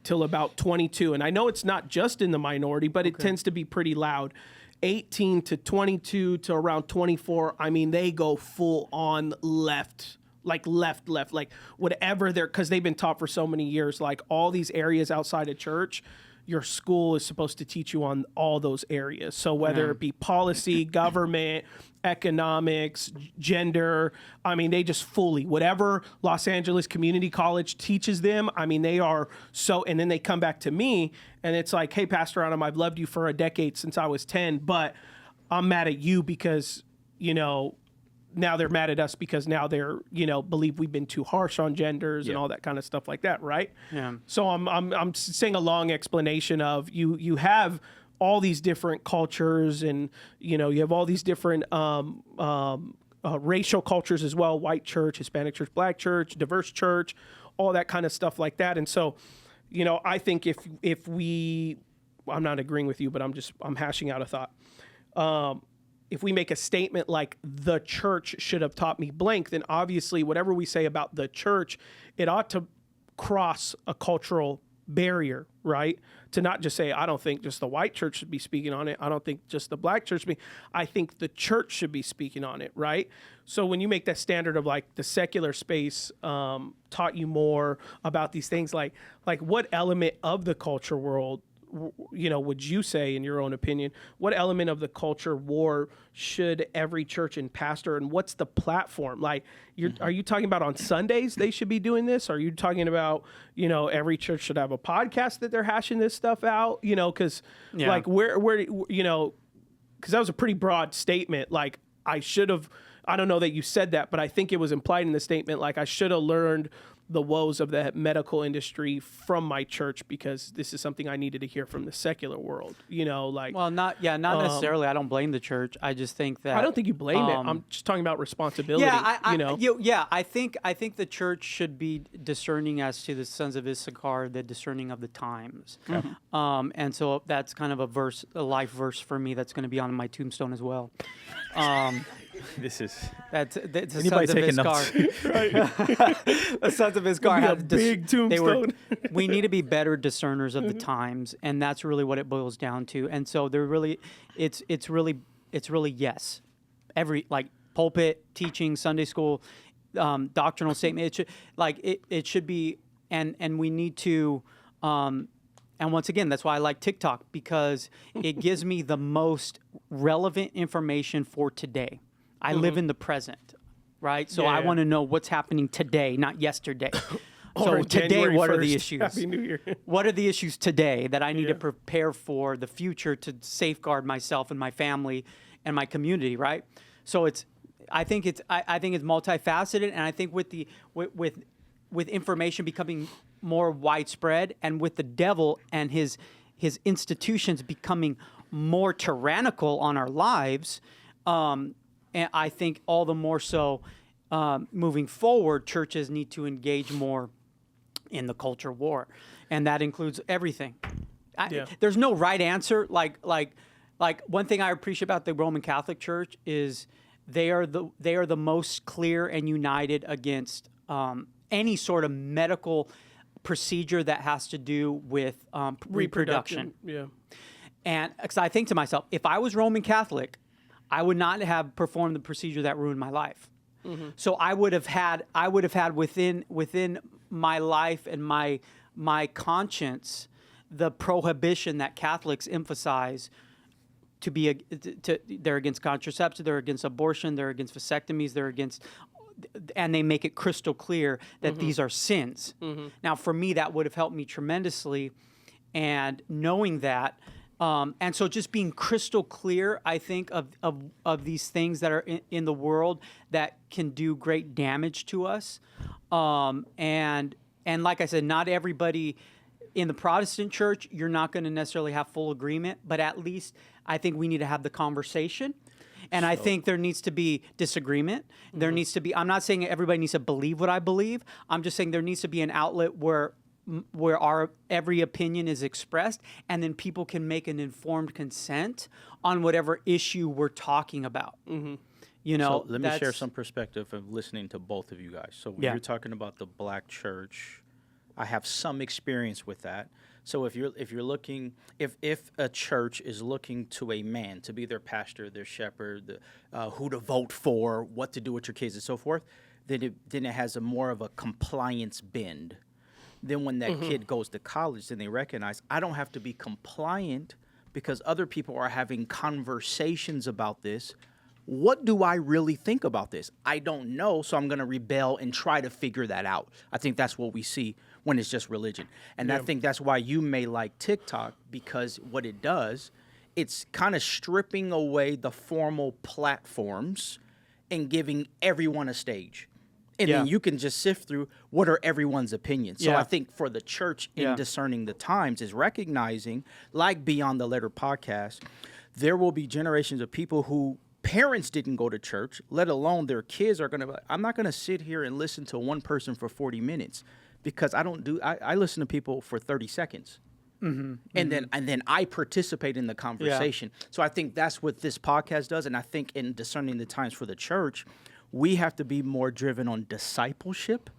till about 22, and I know it's not just in the minority, but it tends to be pretty loud. 18 to 22 to around 24, I mean, they go full on left, like whatever because they've been taught for so many years, like all these areas outside of church, your school is supposed to teach you on all those areas. So whether it be policy, government, economics, gender, I mean, they just fully, whatever Los Angeles Community College teaches them, I mean, they are so, and then they come back to me and it's like, hey, Pastor Adam, I've loved you for a decade since I was 10, but I'm mad at you because, now they're mad at us because now they're, believe we've been too harsh on genders and all that kind of stuff like that, right? Yeah. So I'm saying a long explanation of you have all these different cultures and, you have all these different racial cultures as well, white church, Hispanic church, black church, diverse church, all that kind of stuff like that. And so, I think if we, I'm not agreeing with you, but I'm hashing out a thought. If we make a statement like the church should have taught me blank, then obviously whatever we say about the church, it ought to cross a cultural barrier, right? To not just say, I don't think just the white church should be speaking on it. I don't think just the black church should be. I think the church should be speaking on it, right? So when you make that standard of like the secular space taught you more about these things, like what element of the culture world would you say, in your own opinion, what element of the culture war should every church and pastor, and what's the platform? Like, are you talking about on Sundays they should be doing this? Are you talking about, every church should have a podcast that they're hashing this stuff out? Because like where, because that was a pretty broad statement. Like I don't know that you said that, but I think it was implied in the statement. Like I should have learned the woes of the medical industry from my church because this is something I needed to hear from the secular world, Well, not necessarily. I don't blame the church. I just think that I don't think you blame it. I'm just talking about responsibility. I think the church should be discerning as to the sons of Issachar, the discerning of the times. Okay. And so that's kind of a life verse for me that's going to be on my tombstone as well. This is that's the anybody sons taking of notes? The sons of Issachar have big tombstone. We need to be better discerners of the times, and that's really what it boils down to. And so they're really, it's really really yes. Every like pulpit, teaching, Sunday school, doctrinal statement. It should it should be, and we need to. And once again, that's why I like TikTok, because it gives me the most relevant information for today. I live in the present, right? So I want to know what's happening today, not yesterday. So today, January what 1st. are the issues? Happy New Year. What are the issues today that I need to prepare for the future to safeguard myself and my family and my community, right? So I think it's multifaceted, and I think with information becoming more widespread, and with the devil and his institutions becoming more tyrannical on our lives, and I think all the more so moving forward, churches need to engage more in the culture war, and that includes everything. There's no right answer. Like one thing I appreciate about the Roman Catholic Church is they are the most clear and united against any sort of medical procedure that has to do with reproduction. Yeah. And because I think to myself, if I was Roman Catholic, I would not have performed the procedure that ruined my life. So I would have had within my life and my conscience the prohibition that Catholics emphasize they're against contraception, they're against abortion, they're against vasectomies, they're against, and they make it crystal clear that these are sins. Now, for me, that would have helped me tremendously, and knowing that, and so just being crystal clear, I think, of these things that are in the world that can do great damage to us, and like I said, not everybody in the Protestant church, you're not going to necessarily have full agreement, but at least I think we need to have the conversation. And I think there needs to be disagreement. There needs to be, I'm not saying everybody needs to believe what I believe. I'm just saying there needs to be an outlet where our every opinion is expressed, and then people can make an informed consent on whatever issue we're talking about. You know, so let me share some perspective of listening to both of you guys. So when you're talking about the black church, I have some experience with that. So if a church is looking to a man to be their pastor, their shepherd, who to vote for, what to do with your kids, and so forth, then it has a more of a compliance bend. Then when that kid goes to college, then they recognize, I don't have to be compliant because other people are having conversations about this. What do I really think about this? I don't know, so I'm going to rebel and try to figure that out. I think that's what we see when it's just religion. And I think that's why you may like TikTok, because what it does, it's kind of stripping away the formal platforms and giving everyone a stage. And then you can just sift through what are everyone's opinions. So I think for the church in discerning the times is recognizing, like Beyond the Letter podcast, there will be generations of people who parents didn't go to church, let alone their kids are going to, I'm not going to sit here and listen to one person for 40 minutes because I listen to people for 30 seconds. And then I participate in the conversation. So I think that's what this podcast does. And I think in discerning the times for the church, we have to be more driven on discipleship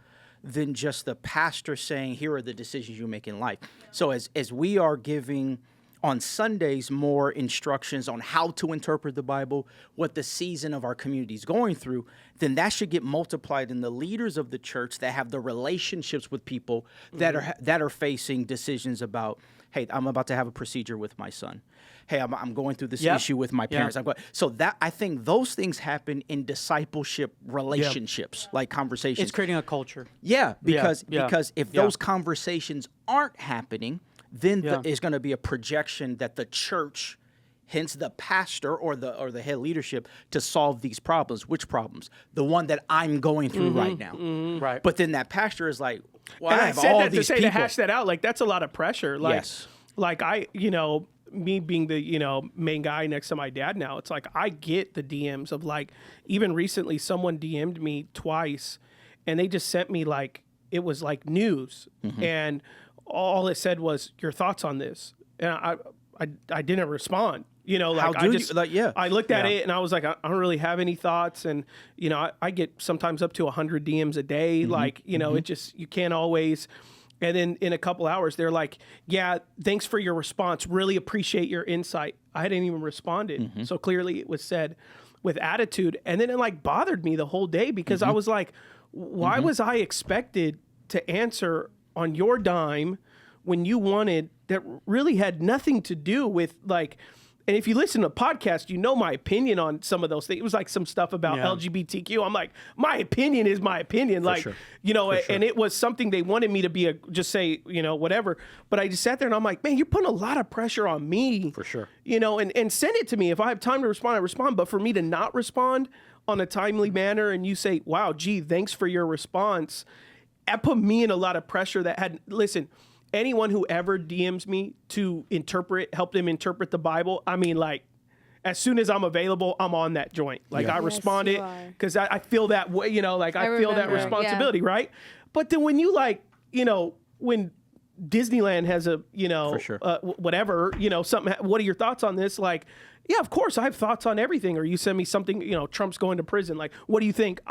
than just the pastor saying, here are the decisions you make in life. So as we are giving on Sundays more instructions on how to interpret the Bible, what the season of our community is going through, then that should get multiplied in the leaders of the church that have the relationships with people that are facing decisions about, hey, I'm about to have a procedure with my son. Hey, I'm going through this issue with my parents. So that, I think those things happen in discipleship relationships, like conversations. It's creating a culture. Yeah, because if those conversations aren't happening, then there's going to be a projection that the church, hence the pastor or the head leadership, to solve these problems. Which problems? The one that I'm going through right now. Right. But then that pastor is like, well, and I have said all that these to say people. to hash that out, like that's a lot of pressure. Like, Yes. Like me being the main guy next to my dad now, it's like I get the DMs of like, even recently someone DM'd me twice, and they just sent me like, it was like news, and all it said was your thoughts on this, and I didn't respond. I looked at it and I was like, I don't really have any thoughts, and I get sometimes up to 100 DMs a day. It just, you can't always And then in a couple hours, they're like, yeah, thanks for your response. Really appreciate your insight. I hadn't even responded. So clearly it was said with attitude. And then it like bothered me the whole day because I was like, why was I expected to answer on your dime when you wanted that really had nothing to do with like, and if you listen to the podcast, you know my opinion on some of those things. It was like some stuff about LGBTQ. I'm like, my opinion is my opinion. Like, you know, and it was something they wanted me to be just say, you know, whatever. But I just sat there and I'm like, man, you're putting a lot of pressure on me. For sure. You know, and send it to me. If I have time to respond, I respond. But for me to not respond on a timely manner and you say, wow, gee, thanks for your response. That put me in a lot of pressure that had, listen, anyone who ever DMs me to help them interpret the Bible, I mean, like, as soon as I'm available, I'm on that joint. Like, I responded because I feel that way, you know, like I feel that responsibility, right? But then when you like, you know, when Disneyland has a, you know, whatever, you know, something, what are your thoughts on this? Like, yeah, of course I have thoughts on everything. Or you send me something, you know, Trump's going to prison. Like, what do you think?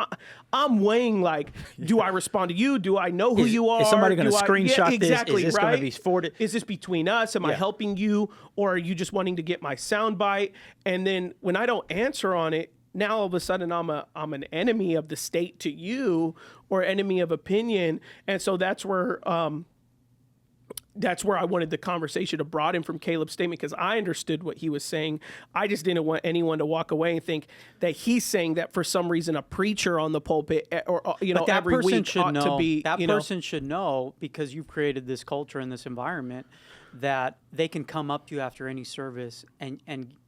I'm weighing like, do I respond to you? Do I know who you are? Is somebody going to screenshot this? Exactly, is this going to be forwarded? Is this between us? Am I helping you? Or are you just wanting to get my soundbite? And then when I don't answer on it, now all of a sudden I'm an enemy of the state to you or enemy of opinion. And so that's where I wanted the conversation to broaden from Caleb's statement because I understood what he was saying. I just didn't want anyone to walk away and think that he's saying that for some reason a preacher on the pulpit or you know, every week ought to be. That person should know because you've created this culture and this environment that they can come up to you after any service and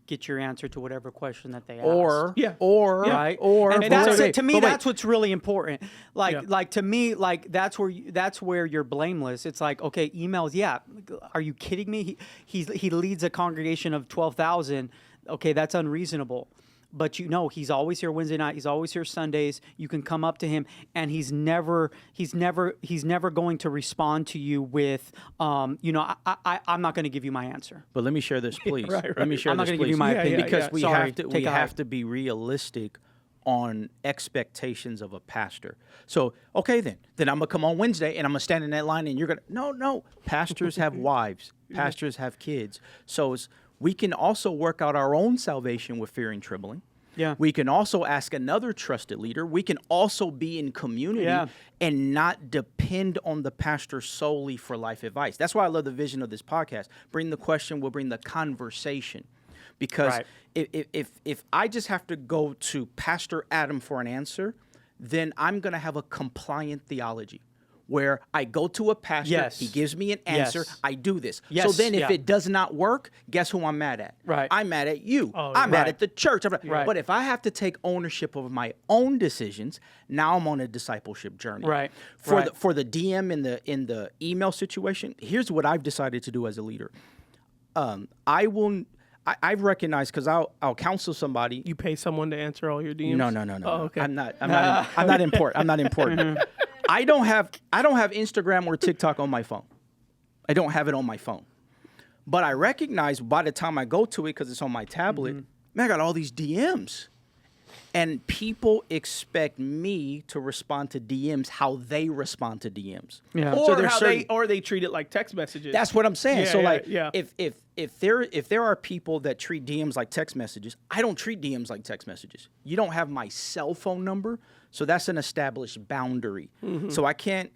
get your answer to whatever question that they ask. And that's to me that's what's really important. Like to me, like that's where you're blameless. It's like, okay, emails, are you kidding me? He leads a congregation of 12,000. Okay, that's unreasonable. But you know, he's always here Wednesday night. He's always here Sundays. You can come up to him, and he's never going to respond to you with, you know, I'm not going to give you my answer. But let me share this, please. Let me share. I'm not going to give you my opinion because we have to be realistic on expectations of a pastor. So, okay, then I'm gonna come on Wednesday and I'm gonna stand in that line, and you're gonna no. Pastors have wives. Pastors have kids. So we can also work out our own salvation with fear and trembling. Yeah. We can also ask another trusted leader. We can also be in community and not depend on the pastor solely for life advice. That's why I love the vision of this podcast. Bring the question, we'll bring the conversation. Because if I just have to go to Pastor Adam for an answer, then I'm going to have a compliant theology. Where I go to a pastor, he gives me an answer, I do this. So then if it does not work, guess who I'm mad at? I'm mad at you. I'm mad at the church. But if I have to take ownership of my own decisions, now I'm on a discipleship journey. For the DM in the email situation, here's what I've decided to do as a leader. I've recognized because I'll counsel somebody. You pay someone to answer all your DMs? No. Oh, okay. I'm not important. I'm not important. I don't have Instagram or TikTok on my phone. I don't have it on my phone. But I recognize by the time I go to it, because it's on my tablet, man, I got all these DMs. And people expect me to respond to DMs how they respond to DMs. Yeah. Or they treat it like text messages. That's what I'm saying. If there are people that treat DMs like text messages, I don't treat DMs like text messages. You don't have my cell phone number, so that's an established boundary. So I can't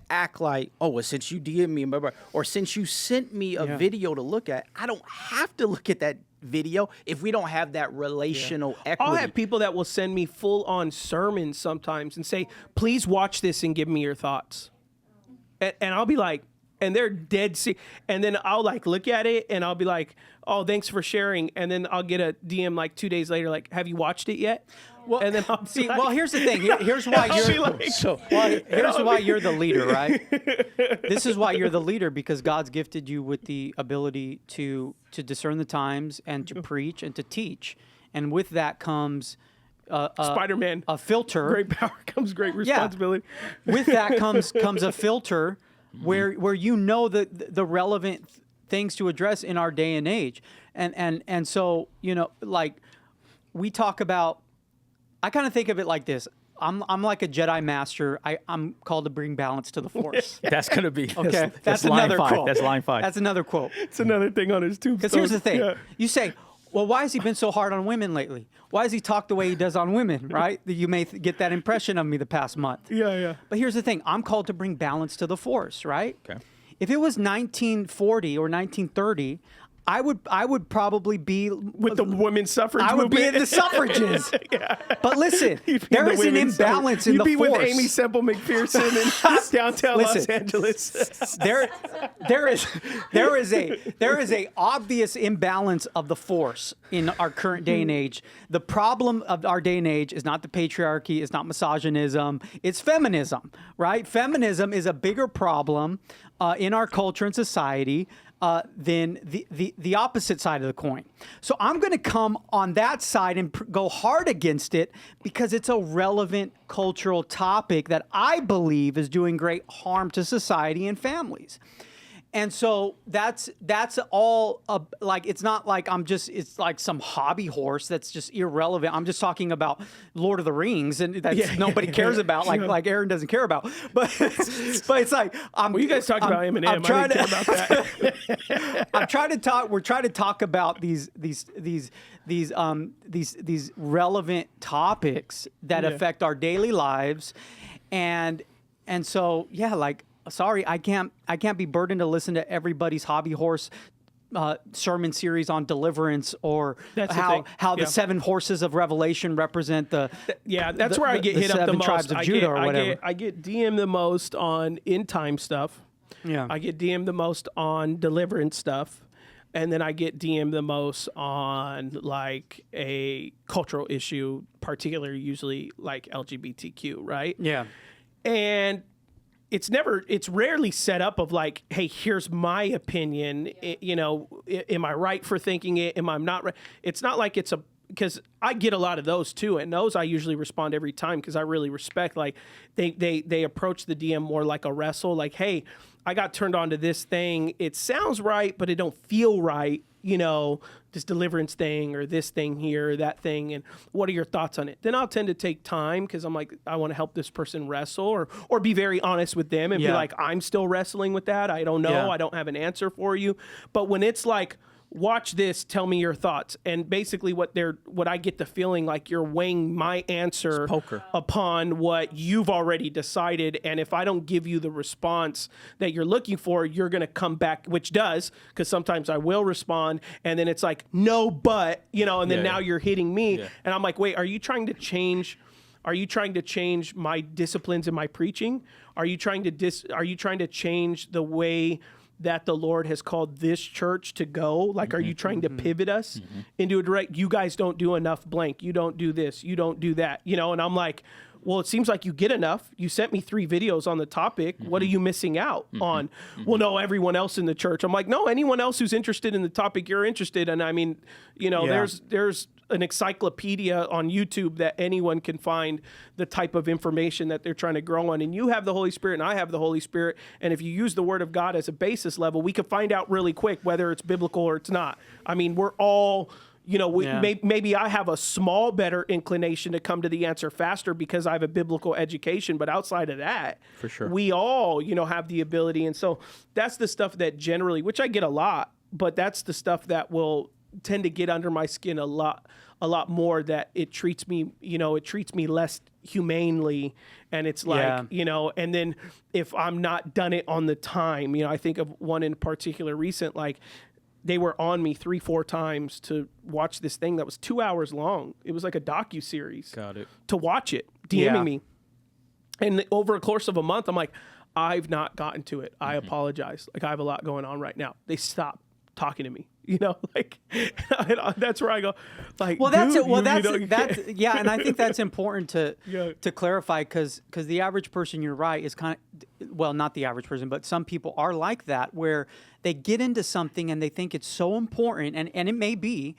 act like, oh, well, since you DM'd me, or since you sent me a video to look at, I don't have to look at that video if we don't have that relational equity. I'll have people that will send me full-on sermons sometimes and say, please watch this and give me your thoughts. And I'll be like, and they're dead serious. And then I'll like look at it and I'll be like, oh, thanks for sharing. And then I'll get a DM like 2 days later, like, have you watched it yet? Well, and then I'll see. Well, here's the thing. Here's why here's why you're the leader, right? This is why you're the leader, because God's gifted you with the ability to discern the times and to preach and to teach, and with that comes Spider-Man, a filter. Great power comes great responsibility. Yeah. With that comes a filter where you know the relevant things to address in our day and age, and so, you know, like we talk about. I kind of think of it like this. I'm like a Jedi master. I'm called to bring balance to the Force. That's gonna be Okay, that's line another 5. quote. That's line 5. That's another quote. It's another thing on his tombstone. Because here's the thing. Yeah. You say, well, why has he been so hard on women lately? Why does he talk the way he does on women, right? You may get that impression of me the past month. Yeah. But here's the thing. I'm called to bring balance to the Force, right? Okay. If it was 1940 or 1930, I would probably be With the women's suffrage I would be in movement. the suffrages. But listen, You'd be there the is an women's imbalance suffrage. in the You'd be Force. with Amy Semple McPherson in downtown Los Listen. Angeles. there is a obvious imbalance of the Force in our current day and age. The problem of our day and age is not the patriarchy, it's not misogynism, it's feminism, right? Feminism is a bigger problem in our culture and society than the opposite side of the coin. So I'm going to come on that side and go hard against it because it's a relevant cultural topic that I believe is doing great harm to society and families. And so that's all like, it's not like it's like some hobby horse that's just irrelevant. I'm just talking about Lord of the Rings and that nobody cares about, like Aaron doesn't care about. But it's like, Well, you guys talk about Eminem. I'm trying I didn't care about that. we're trying to talk about these relevant topics that affect our daily lives. And so, like, sorry, I can't be burdened to listen to everybody's hobby horse sermon series on deliverance or how the 7 horses of Revelation represent the that's where I get hit up the 7 most. tribes of Judah or whatever. I get DM'd the most on end time stuff. Yeah. I get DM'd the most on deliverance stuff. And then I get DM'd the most on like a cultural issue, particularly usually like LGBTQ, right? Yeah. And it's rarely set up of like, hey, here's my opinion. Am I right for thinking it? Am I not right? It's not like because I get a lot of those too, and those I usually respond every time because I really respect. Like they approach the DM more like a wrestle. Like, hey, I got turned on to this thing. It sounds right, but it don't feel right. This deliverance thing or this thing here, or that thing, and what are your thoughts on it? Then I'll tend to take time because I'm like, I want to help this person wrestle or be very honest with them and be like, I'm still wrestling with that. I don't know. Yeah. I don't have an answer for you. But when it's like, watch this, tell me your thoughts. And basically what I get the feeling like you're weighing my answer upon what you've already decided. And if I don't give you the response that you're looking for, you're going to come back, which does, because sometimes I will respond. And then it's like, no, but, and then now you're hitting me. Yeah. And I'm like, wait, are you trying to change my disciplines in my preaching? Are you trying to change the way that the Lord has called this church to go? Like, are you trying to pivot us into a direct, you guys don't do enough blank, you don't do this, you don't do that, and I'm like, well, it seems like you get enough. You sent me 3 videos on the topic. What are you missing out on? Well, no, everyone else in the church. I'm like, no, anyone else who's interested in the topic you're interested in. I mean, there's an encyclopedia on YouTube that anyone can find the type of information that they're trying to grow on. And you have the Holy Spirit and I have the Holy Spirit. And if you use the Word of God as a basis level, we can find out really quick whether it's biblical or it's not. I mean, we're all... maybe I have a small better inclination to come to the answer faster because I have a biblical education, but outside of that, for sure, we all, have the ability. And so that's the stuff that generally, which I get a lot, but that's the stuff that will tend to get under my skin a lot more, that it treats me less humanely. And it's like, and then if I'm not done it on the time, I think of one in particular recent, like, they were on me 3-4 times to watch this thing that was 2 hours long. It was like a docuseries. Got it. To watch it, DMing me. And over a course of a month, I'm like, I've not gotten to it. I apologize. Like, I have a lot going on right now. They stopped talking to me. Like, that's where I go. Like, well, that's it. Well, that's and I think that's important to clarify because the average person, you're right, is kind of, well, not the average person, but some people are like that, where they get into something and they think it's so important, and it may be,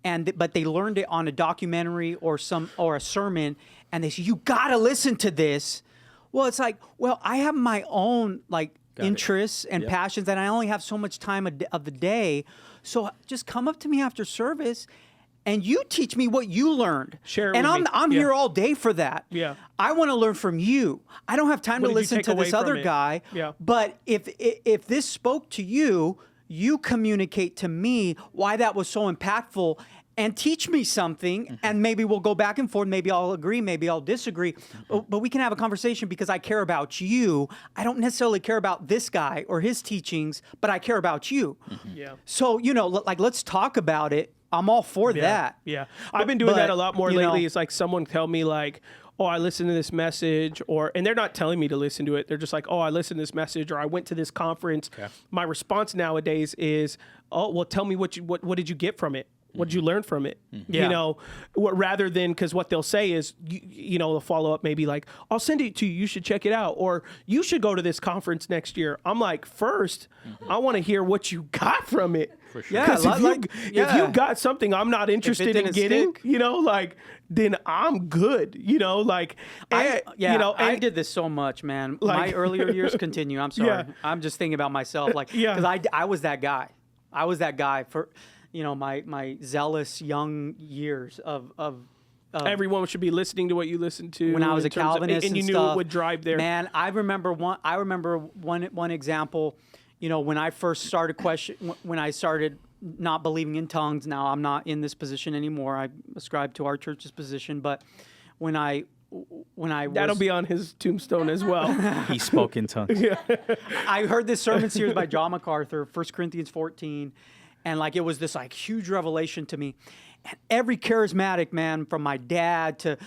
but they learned it on a documentary or a sermon, and they say, you gotta listen to this. Well, it's like, well, I have my own interests and passions, and I only have so much time of the day. So just come up to me after service and you teach me what you learned. Share it and with me. I'm Yeah. here all day for that. Yeah. I want to learn from you. I don't have time What to did you listen take to away this from other it? guy. Yeah. But if this spoke to you, you communicate to me why that was so impactful and teach me something, and maybe we'll go back and forth. Maybe I'll agree, maybe I'll disagree, but we can have a conversation because I care about you. I don't necessarily care about this guy or his teachings, but I care about you. Yeah. So, like, let's talk about it. I'm all for that. Yeah. I've been doing that a lot more you lately. know- It's like someone tell me like, oh, I listened to this message, and they're not telling me to listen to it. They're just like, oh, I listened to this message, or I went to this conference. Okay. My response nowadays is, oh, well, tell me what did you get from it? What did you learn from it? Yeah. You know, rather than, because what they'll say is, they'll follow up maybe like, I'll send it to you. You should check it out. Or you should go to this conference next year. I'm like, first, I want to hear what you got from it. For sure. Yeah, 'Cause if yeah. you got something I'm not interested in didn't getting, stick. then I'm good. I did this so much, man. My Like- earlier years continue. I'm sorry. Yeah. I'm just thinking about myself, like, Yeah. because I was that guy. I was that guy for, my zealous young years of Everyone should be listening to what you listen to when I was in a terms of- Calvinist and you and knew stuff. it would drive there. Man, I remember one example. When I first started when I started not believing in tongues. Now I'm not in this position anymore. I ascribe to our church's position, but when I That'll be on his tombstone as well. He spoke in tongues. I heard this sermon series by John MacArthur, 1 Corinthians 14, and like it was this like huge revelation to me. And every charismatic man, from my dad to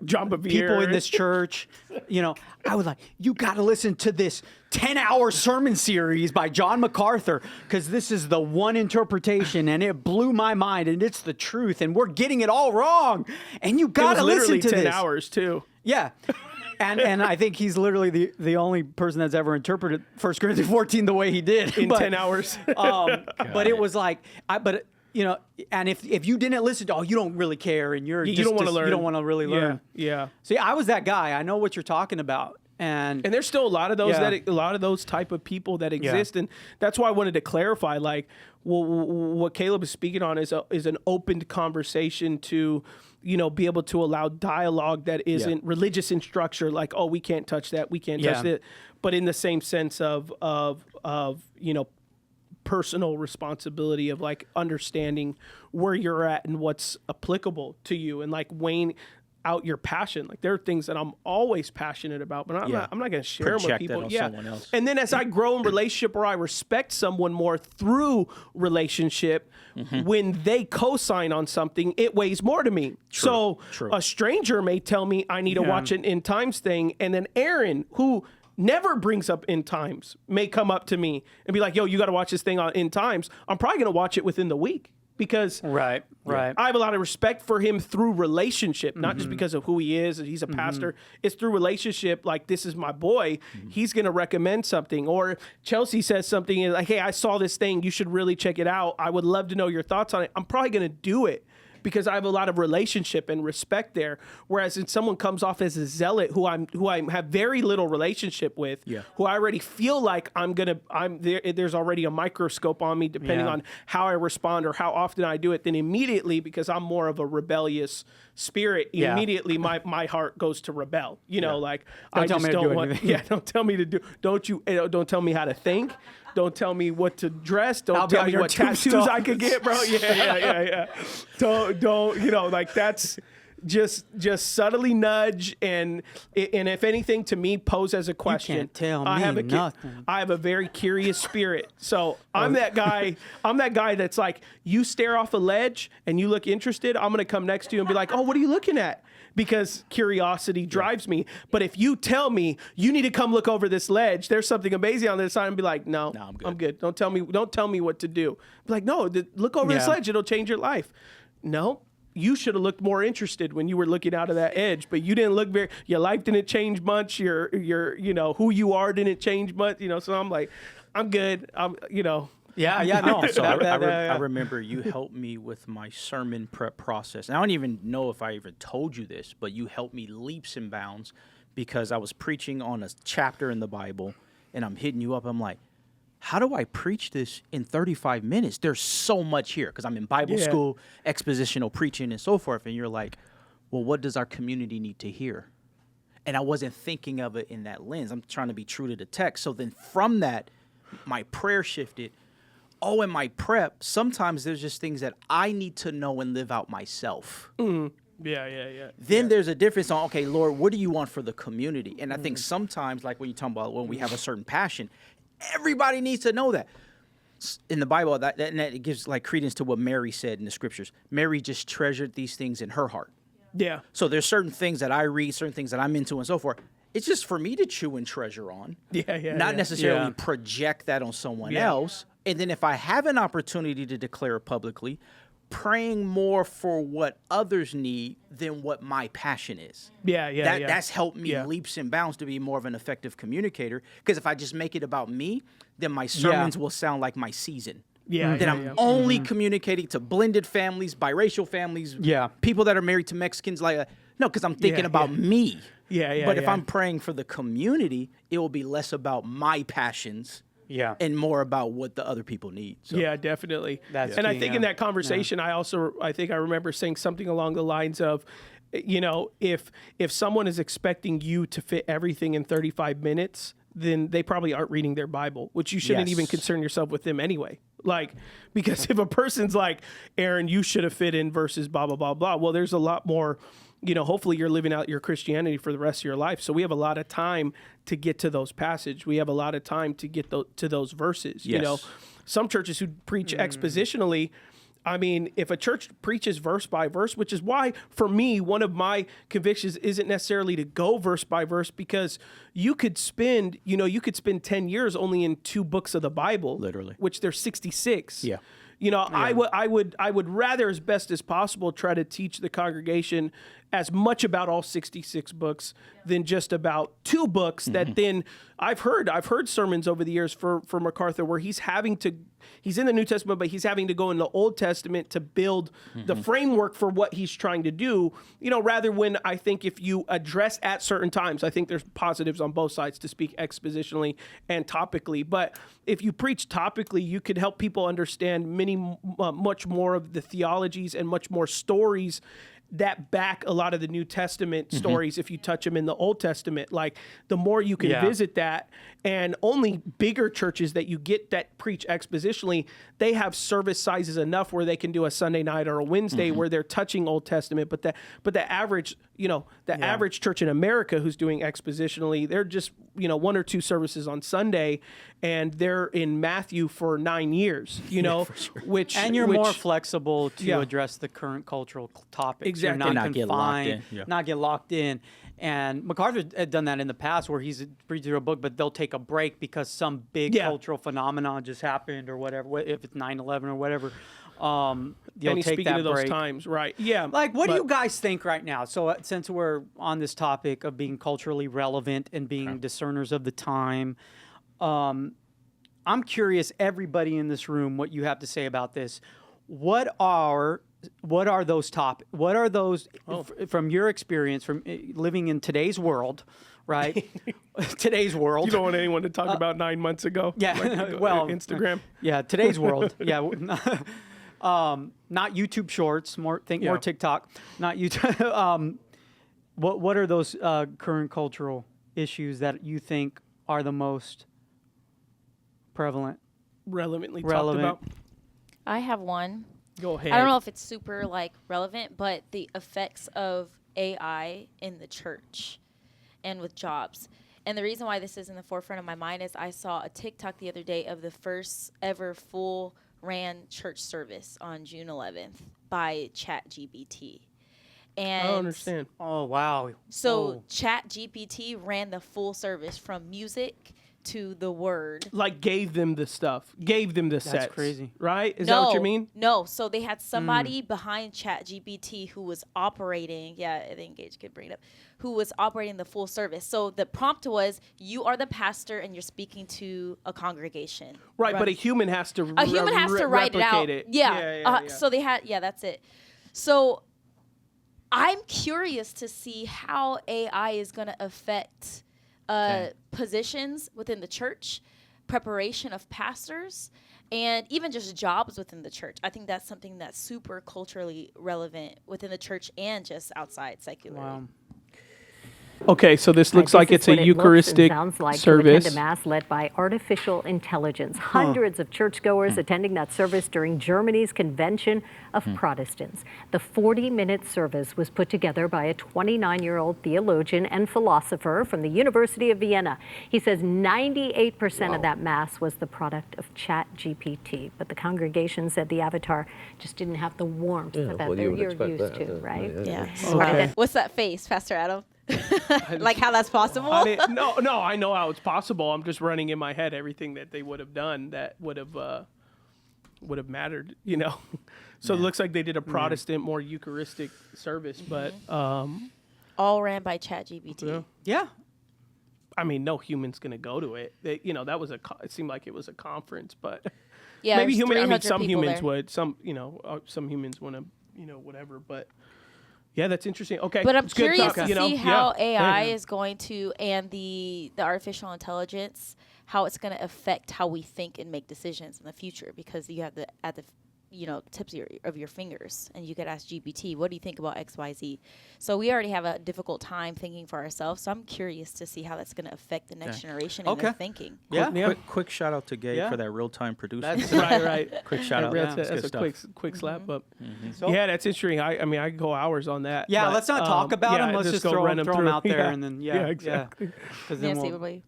John people Bevere. in this church, I was like, you got to listen to this 10-hour sermon series by John MacArthur, because this is the one interpretation, and it blew my mind, and it's the truth, and we're getting it all wrong, and you got to listen to 10 this. hours too. Yeah. And I think he's literally the only person that's ever interpreted 1 Corinthians 14 the way he did. In 10 hours. But it was like, and if you didn't listen to, you don't really care, and you don't want to learn. You don't want to really learn. Yeah. See, I was that guy. I know what you're talking about. And there's still a lot of those Yeah. a lot of those type of people that exist, and that's why I wanted to clarify. Like, what Caleb is speaking on is an open conversation to, be able to allow dialogue that isn't religious in structure. Like, oh, we can't touch that, we can't touch that, but in the same sense of personal responsibility of like understanding where you're at and what's applicable to you, and like weighing out your passion. Like, there are things that I'm always passionate about, but I'm not going to share them with Project people. that on someone else. And then as I grow in relationship, or I respect someone more through relationship, when they co-sign on something, it weighs more to me. So a stranger may tell me I need to watch an End Times thing, and then Aaron, who never brings up End Times, may come up to me and be like, yo, you got to watch this thing on End Times. I'm probably going to watch it within the week, because right. I have a lot of respect for him through relationship, not just because of who he is. He's a pastor. It's through relationship. Like, this is my boy. He's going to recommend something. Or Chelsie says something like, hey, I saw this thing. You should really check it out. I would love to know your thoughts on it. I'm probably going to do it, because I have a lot of relationship and respect there. Whereas if someone comes off as a zealot who I have very little relationship with, who I already feel like there's already a microscope on me depending on how I respond or how often I do it, then immediately, because I'm more of a rebellious spirit, immediately my heart goes to rebel. Like, Don't I tell just me to don't do want. anything. Yeah, don't tell me to do. Don't tell me how to think. Don't tell me what to dress. Don't I'll be tell on me your what tattoos tombstone. I could get, bro. Yeah. Don't, like, that's just subtly nudge, and if anything, to me, pose as a question. You can't tell I me have nothing. I have a very curious spirit. So I'm that guy. I'm that guy that's like, you stare off a ledge and you look interested, I'm going to come next to you and be like, oh, what are you looking at? Because curiosity drives me. But if you tell me you need to come look over this ledge, there's something amazing on this side, and be like, no, I'm good. Don't tell me what to do. Be like, no, look over this ledge. It'll change your life. No, you should have looked more interested when you were looking out of that edge, but you didn't look your life didn't change much. Your who you are didn't change much. So I'm like, I'm good. No. So I remember you helped me with my sermon prep process. And I don't even know if I even told you this, but you helped me leaps and bounds, because I was preaching on a chapter in the Bible, and I'm hitting you up. I'm like, how do I preach this in 35 minutes? There's so much here because I'm in Bible school, expositional preaching and so forth. And you're like, well, what does our community need to hear? And I wasn't thinking of it in that lens. I'm trying to be true to the text. So then from that, my prayer shifted. Oh, in my prep, sometimes there's just things that I need to know and live out myself. Mm-hmm. Yeah. Then there's a difference on, okay, Lord, what do you want for the community? And I think sometimes, like when you talk about when we have a certain passion, everybody needs to know that. In the Bible, that it gives like credence to what Mary said in the scriptures. Mary just treasured these things in her heart. Yeah. So there's certain things that I read, certain things that I'm into and so forth. It's just for me to chew and treasure on. Not necessarily project that on someone else. And then if I have an opportunity to declare it publicly, praying more for what others need than what my passion is. That's helped me leaps and bounds to be more of an effective communicator. Because if I just make it about me, then my sermons will sound like my season. Then I'm only communicating to blended families, biracial families, people that are married to Mexicans. No, because I'm thinking about me. But if I'm praying for the community, it will be less about my passions. And more about what the other people need. So. Yeah, definitely. That's and key, I think in that conversation, I remember saying something along the lines of, you know, if someone is expecting you to fit everything in 35 minutes, then they probably aren't reading their Bible, which you shouldn't even concern yourself with them anyway. Like, because if a person's like, Aaron, you should have fit in versus blah, blah, blah, blah. Well, there's a lot more. You know, hopefully you're living out your Christianity for the rest of your life. So we have a lot of time to get to those passages. We have a lot of time to get to those verses. You know, some churches who preach expositionally, I mean, if a church preaches verse by verse, which is why, for me, one of my convictions isn't necessarily to go verse by verse, because you could spend 10 years only in 2 books of the Bible, literally, which there's 66. You know, I would rather, as best as possible, try to teach the congregation as much about all 66 books than just about 2 books that then I've heard sermons over the years for MacArthur where he's in the New Testament, but he's having to go in the Old Testament to build the framework for what he's trying to do, you know, rather when I think if you address at certain times, I think there's positives on both sides to speak expositionally and topically. But if you preach topically, you could help people understand much more of the theologies and much more stories that back a lot of the New Testament stories if you touch them in the Old Testament. Like, the more you can visit that, and only bigger churches that you get that preach expositionally, they have service sizes enough where they can do a Sunday night or a Wednesday where they're touching Old Testament. But the average, you know, average church in America who's doing expositionally, they're just, you know, 1 or 2 services on Sunday, and they're in Matthew for 9 years, you know, and you're more flexible to address the current cultural topics. Exactly. You're not not confined, not get locked in. And MacArthur had done that in the past where he's preached through a book, but they'll take a break because some big cultural phenomenon just happened or whatever, if it's 9/11 or whatever. And he's take speaking that to those break. times, right? Yeah. Like, what do you guys think right now? So since we're on this topic of being culturally relevant and being discerners of the time, I'm curious, everybody in this room, what you have to say about this. What are those from your experience, from living in today's world, right? Today's world. You don't want anyone to talk about 9 months ago. Yeah. Like, well, Instagram. Yeah. Today's world. Yeah. Not YouTube Shorts. More TikTok. Not YouTube. What are those current cultural issues that you think are the most prevalent? Relevantly Relevant. talked about. I have one. Go ahead. I don't know if it's super relevant, but the effects of AI in the church and with jobs. And the reason why this is in the forefront of my mind is I saw a TikTok the other day of the first ever full ran church service on June 11th by ChatGPT. And I don't understand. Oh, wow. So ChatGPT ran the full service from music to the word. Like, gave them the stuff. Gave them the sets. That's crazy. Right? Is that what you mean? No. So they had somebody behind ChatGPT who was operating, I think Gage could bring it up, who was operating the full service. So the prompt was, you are the pastor and you're speaking to a congregation. Right, but a human has to write it out. Yeah. So they had, that's it. So I'm curious to see how AI is going to affect positions within the church, preparation of pastors and even just jobs within the church. I think that's something that's super culturally relevant within the church and just outside secularly. Wow. Okay, so this looks like it's a Eucharistic sounds like service. To attend a mass led by artificial intelligence. Hundreds of churchgoers attending that service during Germany's Convention of Protestants. The 40-minute service was put together by a 29-year-old theologian and philosopher from the University of Vienna. He says 98% of that mass was the product of ChatGPT, but the congregation said the avatar just didn't have the warmth that you're used to, right? Yeah. Okay. What's that face, Pastor Adam? Like how that's possible? No, I know how it's possible. I'm just running in my head everything that they would have done that would have mattered, you know. So it looks like they did a Protestant, more Eucharistic service, but all ran by ChatGPT. Yeah. I mean, no human's gonna go to it. That was it seemed like it was a conference, but Yeah, maybe there's 300 some people humans there. would, some humans want to, whatever, but. Yeah, that's interesting. Okay, But I'm it's good curious talk, to see how AI Yeah. is going to, and the artificial intelligence, how it's going to affect how we think and make decisions in the future. Because you have at the tips of your fingers, and you could ask GPT, what do you think about X, Y, Z? So we already have a difficult time thinking for ourselves. So I'm curious to see how that's going to affect the next generation and their thinking. Yeah. Quick shout out to Gabe for that real-time producing. That's right. Quick shout out. That's That's a good stuff. quick slap up. So- Yeah, that's interesting. I mean, I could go hours on that. Yeah, but, let's not talk about them. Let's just go throw run them through. out there, Yeah. and then Yeah, exactly. Because then Nancy, we'll, what about you?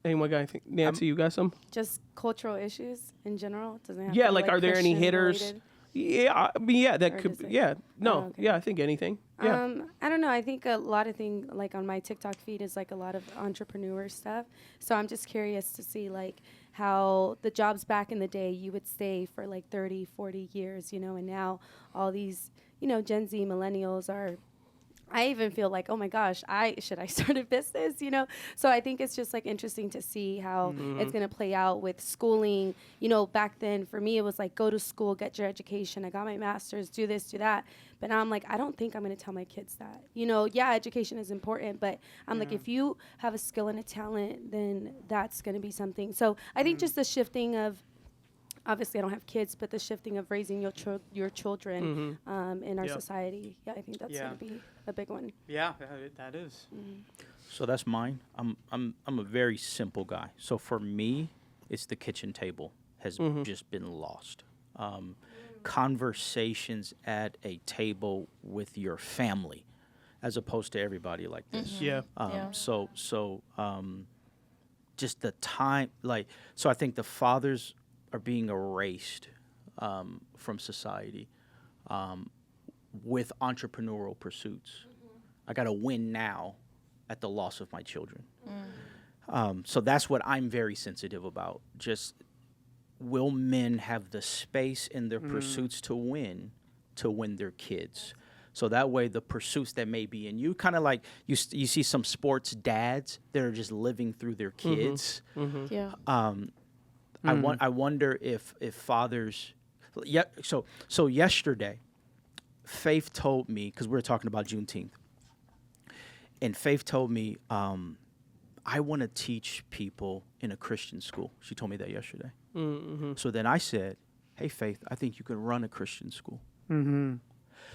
Anyone got anything? Nancy, you got some? Just cultural issues in general. It doesn't have Yeah, to be, like, are there any Christian hitters? related. Yeah, I mean, yeah, that Or could. does it- Yeah, no, Oh, okay. yeah, I think anything. Yeah. I don't know. I think a lot of things like on my TikTok feed is like a lot of entrepreneur stuff. So I'm just curious to see like how the jobs back in the day you would stay for like 30, 40 years, and now all these, Gen Z millennials are. I even feel like, oh my gosh, should I start a business, So I think it's just like interesting to see how it's going to play out with schooling. Back then for me, it was like, go to school, get your education. I got my master's, do this, do that. But now I'm like, I don't think I'm going to tell my kids that. Yeah, education is important, but I'm like, if you have a skill and a talent, then that's going to be something. So I think just the shifting of, obviously I don't have kids, but the shifting of raising your children in our society. Yeah, I think that's going to be a big one. yeah, that is. So that's mine. I'm a very simple guy. So for me, it's the kitchen table has just been lost. Conversations at a table with your family, as opposed to everybody like this. Yeah. So just the time, so I think the fathers are being erased from society with entrepreneurial pursuits. I got to win now at the loss of my children. So that's what I'm very sensitive about. Just will men have the space in their pursuits to win their kids? So that way the pursuits that may be in you, kind of like you see some sports dads that are just living through their kids. Yeah. I wonder if fathers, so yesterday, Faith told me, because we were talking about Juneteenth, and Faith told me, I want to teach people in a Christian school. She told me that yesterday. So then I said, hey, Faith, I think you can run a Christian school.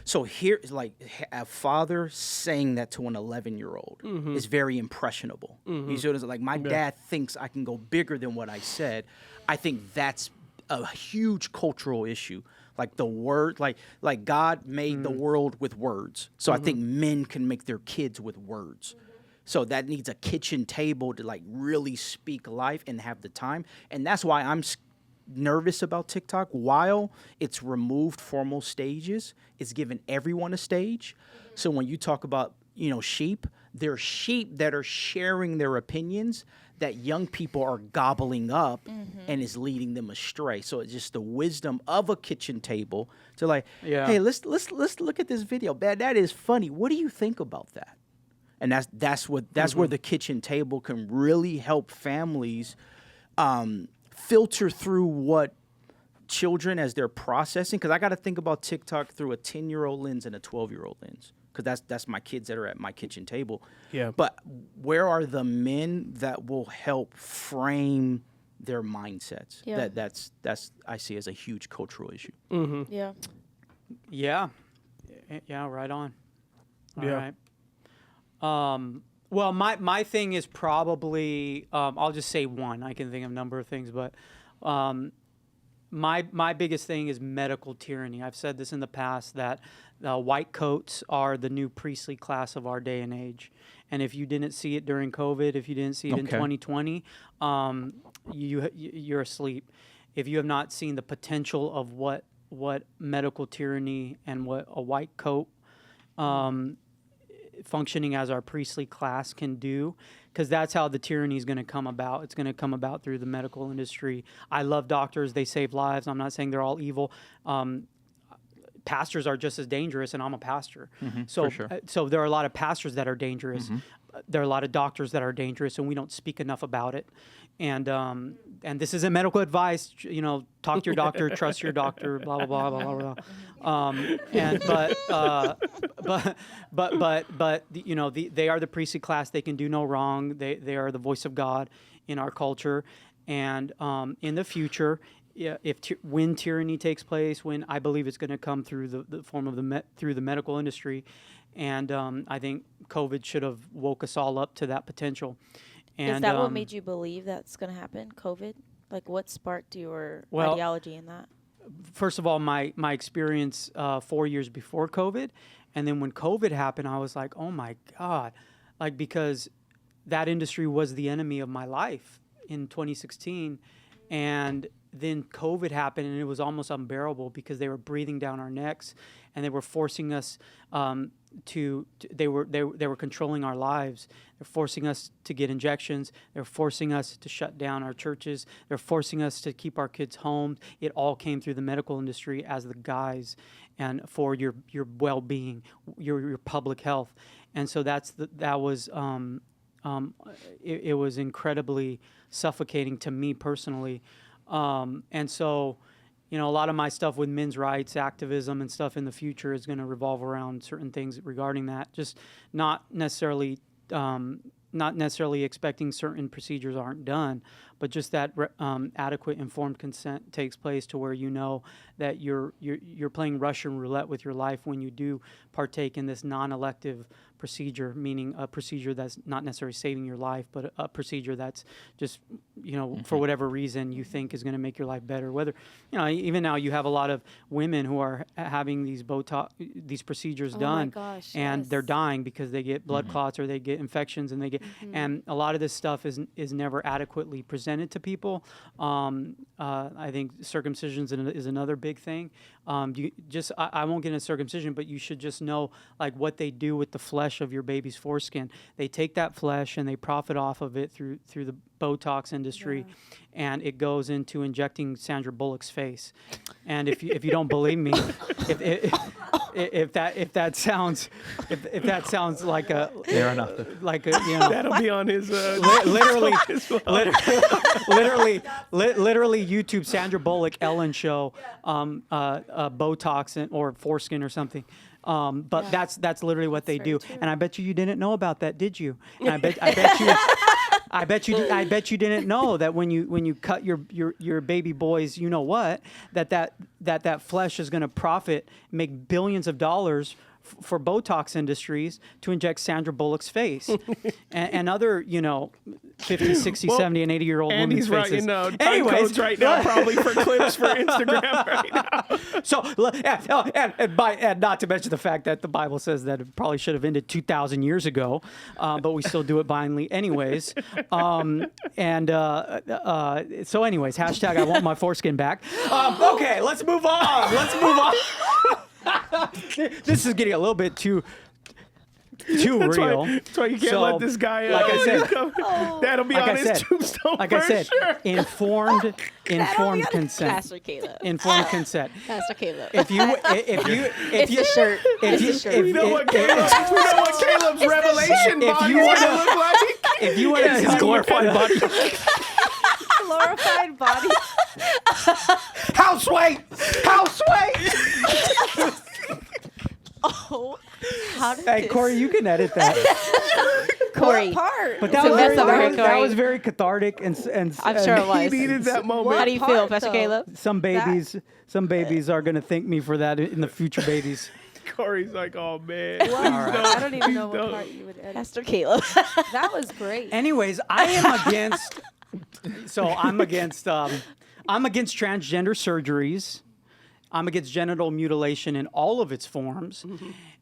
So here, like a father saying that to an 11-year-old is very impressionable. You see what I'm saying? Like my dad thinks I can go bigger than what I said. I think that's a huge cultural issue. Like the word, like God made the world with words. So I think men can make their kids with words. So that needs a kitchen table to like really speak life and have the time. And that's why I'm nervous about TikTok. While it's removed formal stages, it's given everyone a stage. So when you talk about, sheep, there are sheep that are sharing their opinions that young people are gobbling up and is leading them astray. So it's just the wisdom of a kitchen table to like, hey, let's look at this video. That is funny. What do you think about that? And that's where the kitchen table can really help families filter through what children as they're processing. Because I got to think about TikTok through a 10-year-old lens and a 12-year-old lens. because that's my kids that are at my kitchen table. Yeah. But where are the men that will help frame their mindsets? Yeah. That's I see as a huge cultural issue. Mm-hmm. Yeah. Yeah. Yeah, right on. All Yeah. right. Well, my thing is probably, I'll just say one. I can think of a number of things, but my biggest thing is medical tyranny. I've said this in the past that white coats are the new priestly class of our day and age. And if you didn't see it during COVID, if you didn't see it in 2020, you're asleep. If you have not seen the potential of what medical tyranny and what a white coat functioning as our priestly class can do, because that's how the tyranny is going to come about. It's going to come about through the medical industry. I love doctors. They save lives. I'm not saying they're all evil. Pastors are just as dangerous, and I'm a pastor. For sure. So there are a lot of pastors that are dangerous. There are a lot of doctors that are dangerous, and we don't speak enough about it. And this isn't medical advice. You know, talk to your doctor, trust your doctor, blah blah blah blah blah blah. But you know, they are the priestly class. They can do no wrong. They are the voice of God in our culture. And in the future, when tyranny takes place, when I believe it's going to come through the form of through the medical industry, and I think COVID should have woke us all up to that potential. And, is that what made you believe that's going to happen, COVID? Like, what sparked your ideology in that? First of all, my experience 4 years before COVID, and then when COVID happened, I was like, oh my God, like, because that industry was the enemy of my life in 2016, and then COVID happened, and it was almost unbearable because they were breathing down our necks, and they were forcing us they were controlling our lives. They're forcing us to get injections. They're forcing us to shut down our churches. They're forcing us to keep our kids home. It all came through the medical industry as the guise, and for your well-being, your public health. And so it was incredibly suffocating to me personally. And so, you know, a lot of my stuff with men's rights activism and stuff in the future is going to revolve around certain things regarding that. Just not necessarily expecting certain procedures aren't done, but just that adequate informed consent takes place to where you know that you're playing Russian roulette with your life when you do partake in this non-elective procedure, meaning a procedure that's not necessarily saving your life, but a procedure that's just, you know, for whatever reason you think is going to make your life better. Whether, you know, even now you have a lot of women who are having these these procedures done, and they're dying because they get blood clots or they get infections, and they get, and a lot of this stuff is never adequately presented to people. I think circumcision is another big thing. I won't get into circumcision, but you should just know like what they do with the flesh of your baby's foreskin. They take that flesh and they profit off of it through the Botox industry, and it goes into injecting Sandra Bullock's face. And if you don't believe me, if that sounds like a fair enough, like a, you know, that'll be on his literally YouTube Sandra Bullock Ellen show, Botox or foreskin or something. But that's literally what they do. True. And I bet you didn't know about that, did you? And I bet you didn't know that when you cut your baby boys, you know what, that flesh is going to make billions of dollars for Botox industries to inject Sandra Bullock's face and other, you know, 50, 60, 70, and 80-year-old women's faces. Time codes right now probably for clips for Instagram right now. So, and not to mention the fact that the Bible says that it probably should have ended 2,000 years ago, but we still do it blindly anyways. So anyways, hashtag I want my foreskin back. Okay, let's move on. This is getting a little bit too real. That's why you can't let this guy. Like I said, that'll be on his tombstone. Like I said, sure. informed consent. Pastor Caleb. Informed consent. Pastor Caleb. If you it's the shirt. We know what Caleb's revelation body is going to look like. If you want to his glorified body. Glorified body. House weight. Oh Hey, Corey, you can edit that. Corey. But that was very cathartic, and I'm sure it was. He needed that moment. How do you feel, Pastor Caleb? Some babies are gonna thank me for that in the future, babies. Corey's like, oh man. I don't even know what part you would edit. Pastor Caleb. That was great. Anyways, I am against. I'm against transgender surgeries. I'm against genital mutilation in all of its forms.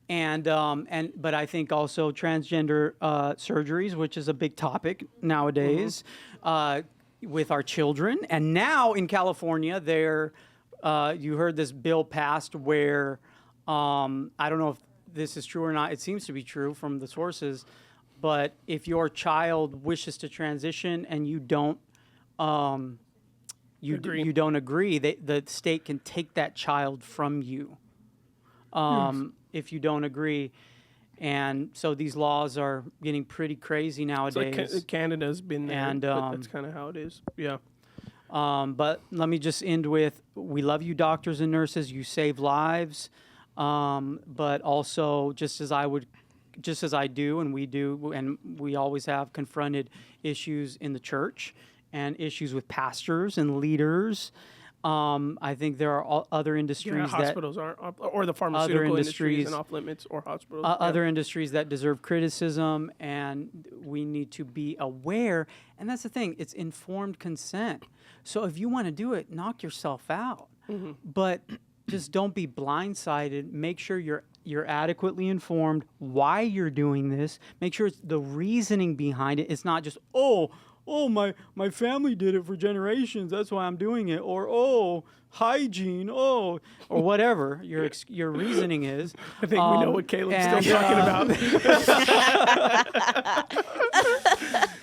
But I think also transgender surgeries, which is a big topic nowadays, with our children. And now in California, you heard this bill passed where I don't know if this is true or not. It seems to be true from the sources. But if your child wishes to transition and you don't, you don't agree, the state can take that child from you. If you don't agree. And so these laws are getting pretty crazy nowadays. It's like Canada's been there, and but that's kind of how it is. Yeah. But let me just end with, we love you, doctors and nurses. You save lives. But also, just as I do, and we do, and we always have confronted issues in the church and issues with pastors and leaders. I think there are other industries hospitals aren't, or the pharmaceutical industries and off limits, or hospitals. Other industries that deserve criticism, and we need to be aware. And that's the thing; it's informed consent. So if you want to do it, knock yourself out. But just don't be blindsided. Make sure you're adequately informed why you're doing this. Make sure it's the reasoning behind it. It's not just my family did it for generations, that's why I'm doing it, or hygiene, or whatever your reasoning is. I think we know what Caleb's still talking about.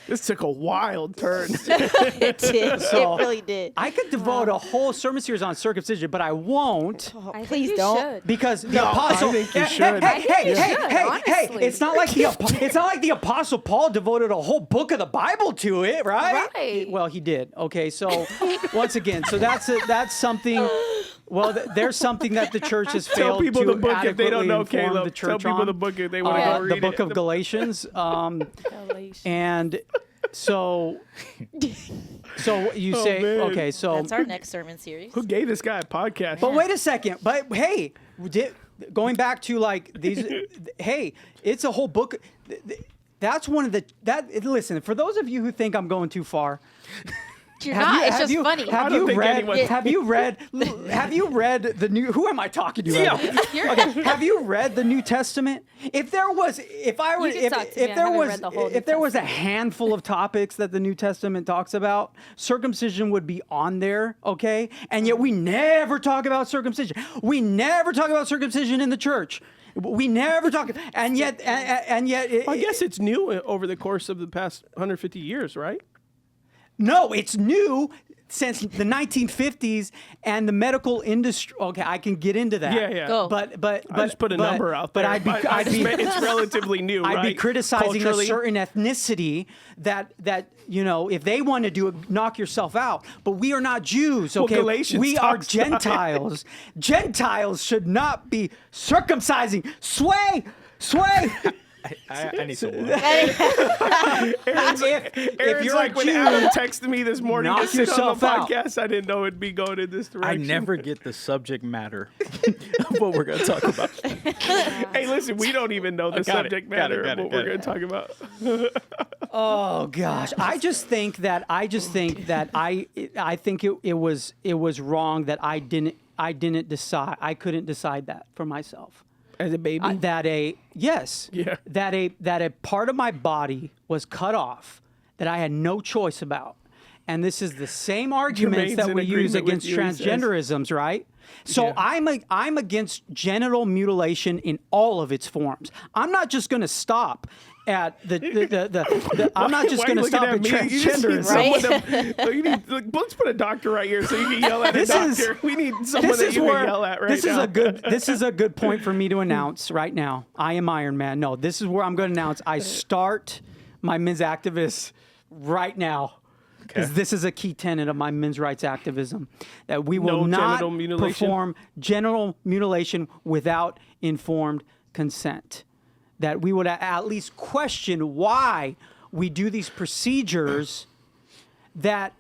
This took a wild turn. It did. So, it really did. I could devote a whole sermon series on circumcision, but I won't. Please don't. Because the apostle. I think you should. Hey! It's not like the apostle Paul devoted a whole book of the Bible to it, right? Right. Well, he did. Okay, so once again, so that's something. Well, there's something that the church has failed to the book if they don't know, inform Caleb. the church Tell people on. the book if they want to go read the book it. of Galatians. And so you say, man. okay, so That's our next sermon series. Who gave this guy a podcast? But wait a second. But hey, going back to like these, hey, it's a whole book. That's one of listen, for those of you who think I'm going too far. You're not. It's just funny. Have you read the new? Who am I talking to? Yeah. Okay. Have you read the New Testament? If there was a handful of topics that the New Testament talks about, circumcision would be on there. Okay, and yet we never talk about circumcision. We never talk about circumcision in the church. We never talk, and yet. I guess it's new over the course of the past 150 years, right? No, it's new since the 1950s and the medical industry. Okay, I can get into that. Yeah. Go. But I just put a number out there. But it's relatively new, right? I'd be criticizing culturally. a certain ethnicity that if they want to do it, knock yourself out. But we are not Jews, okay? Galatians we are talks about it. Gentiles. Gentiles should not be circumcising. Sway. I need to Aaron's like, when Adam texted me this morning to knock sit on the yourself out. podcast, I didn't know it'd be going in this I direction. never get the subject matter of what we're going to talk about. Hey, listen, we don't even know the subject matter of what we're going to talk about. Oh gosh, I think it was wrong that I couldn't decide that for myself. As a baby? That a part of my body was cut off that I had no choice about. And this is the same arguments Jermaine's that we in use agreement against with you, he says. transgenderisms, right? So I'm against genital mutilation in all of its forms. I'm not just going to stop at I'm not just going to stop at transgenderism. Let's put a doctor right here so you can yell at a doctor. We need someone that you can yell at right now. This is a good point for me to announce right now. I am Iron Man. No, this is where I'm going to announce I start my men's activists right now. Because this is a key tenet of my men's rights activism, that we will not perform genital mutilation without informed consent, that we would at least question why we do these procedures, that